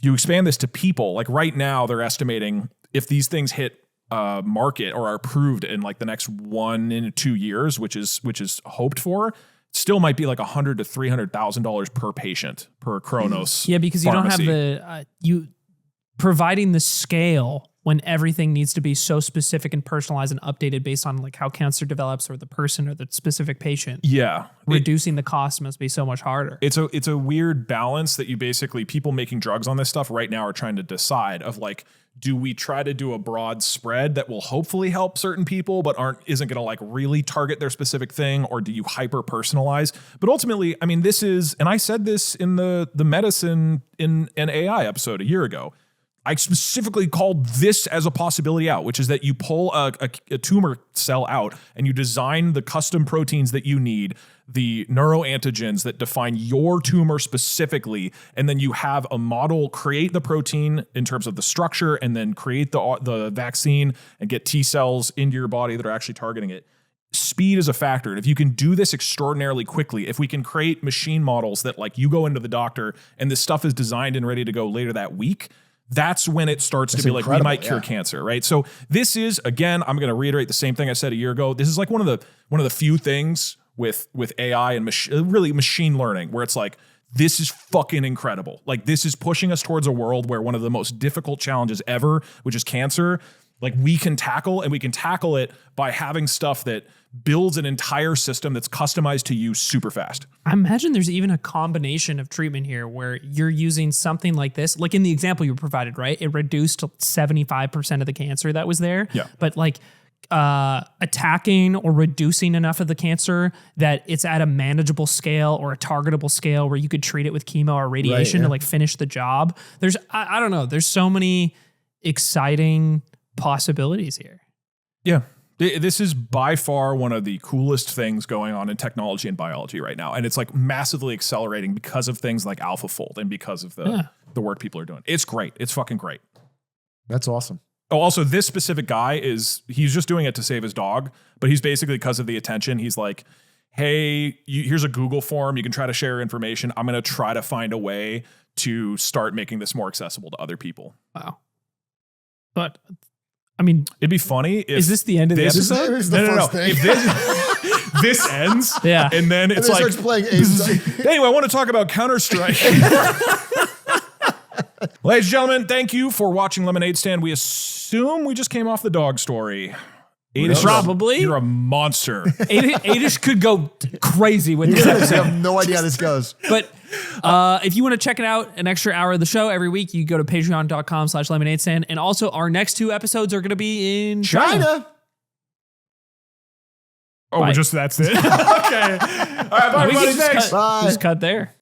expand this to people, like right now they're estimating if these things hit market or are approved in like the next 1 to 2 years, which is hoped for, still might be like $100,000 to $300,000 per patient per Kronos. Yeah, because pharmacy. you don't have the providing the scale when everything needs to be so specific and personalized and updated based on like how cancer develops or the person or the specific patient. Yeah, Reducing the cost must be so much harder. It's a weird balance that people making drugs on this stuff right now are trying to decide of like, do we try to do a broad spread that will hopefully help certain people, but isn't going to like really target their specific thing? Or do you hyper personalize? But ultimately, I mean, this is, and I said this in the medicine in an AI episode a year ago, I specifically called this as a possibility out, which is that you pull a tumor cell out and you design the custom proteins that you need, the neuroantigens that define your tumor specifically, and then you have a model create the protein in terms of the structure and then create the vaccine and get T cells into your body that are actually targeting it. Speed is a factor. And if you can do this extraordinarily quickly, if we can create machine models that like you go into the doctor and this stuff is designed and ready to go later that week, that's when it starts to be like, we might cure cancer, right? So this is, again, I'm going to reiterate the same thing I said a year ago. This is like one of the few things with AI and really machine learning where it's like, this is fucking incredible. Like this is pushing us towards a world where one of the most difficult challenges ever, which is cancer, like we can tackle, and we can tackle it by having stuff that builds an entire system that's customized to you super fast. I imagine there's even a combination of treatment here where you're using something like this, like in the example you provided, right? It reduced 75% of the cancer that was there. Yeah. But like attacking or reducing enough of the cancer that it's at a manageable scale or a targetable scale where you could treat it with chemo or radiation to like finish the job. There's, I don't know, there's so many exciting possibilities here. Yeah. This is by far one of the coolest things going on in technology and biology right now. And it's like massively accelerating because of things like AlphaFold and because of the work people are doing. It's great. It's fucking great. That's awesome. Oh, also this specific guy he's just doing it to save his dog, but he's basically because of the attention. He's like, hey, here's a Google form. You can try to share information. I'm going to try to find a way to start making this more accessible to other people. Wow. But I mean, it'd be funny if is this the end of the episode? No. If this ends, and then it's like, playing anyway, I want to talk about Counter-Strike. Ladies and gentlemen, thank you for watching Lemonade Stand. We assume we just came off the dog story. Aidish, probably. You're a monster. Aidish could go crazy with this episode. I have no idea how this goes. But if you want to check it out, an extra hour of the show every week, you go to patreon.com/lemonade stand. And also our next 2 episodes are going to be in China. Oh, that's it? Okay. All right, bye, everybody. Thanks. Bye. Just cut there.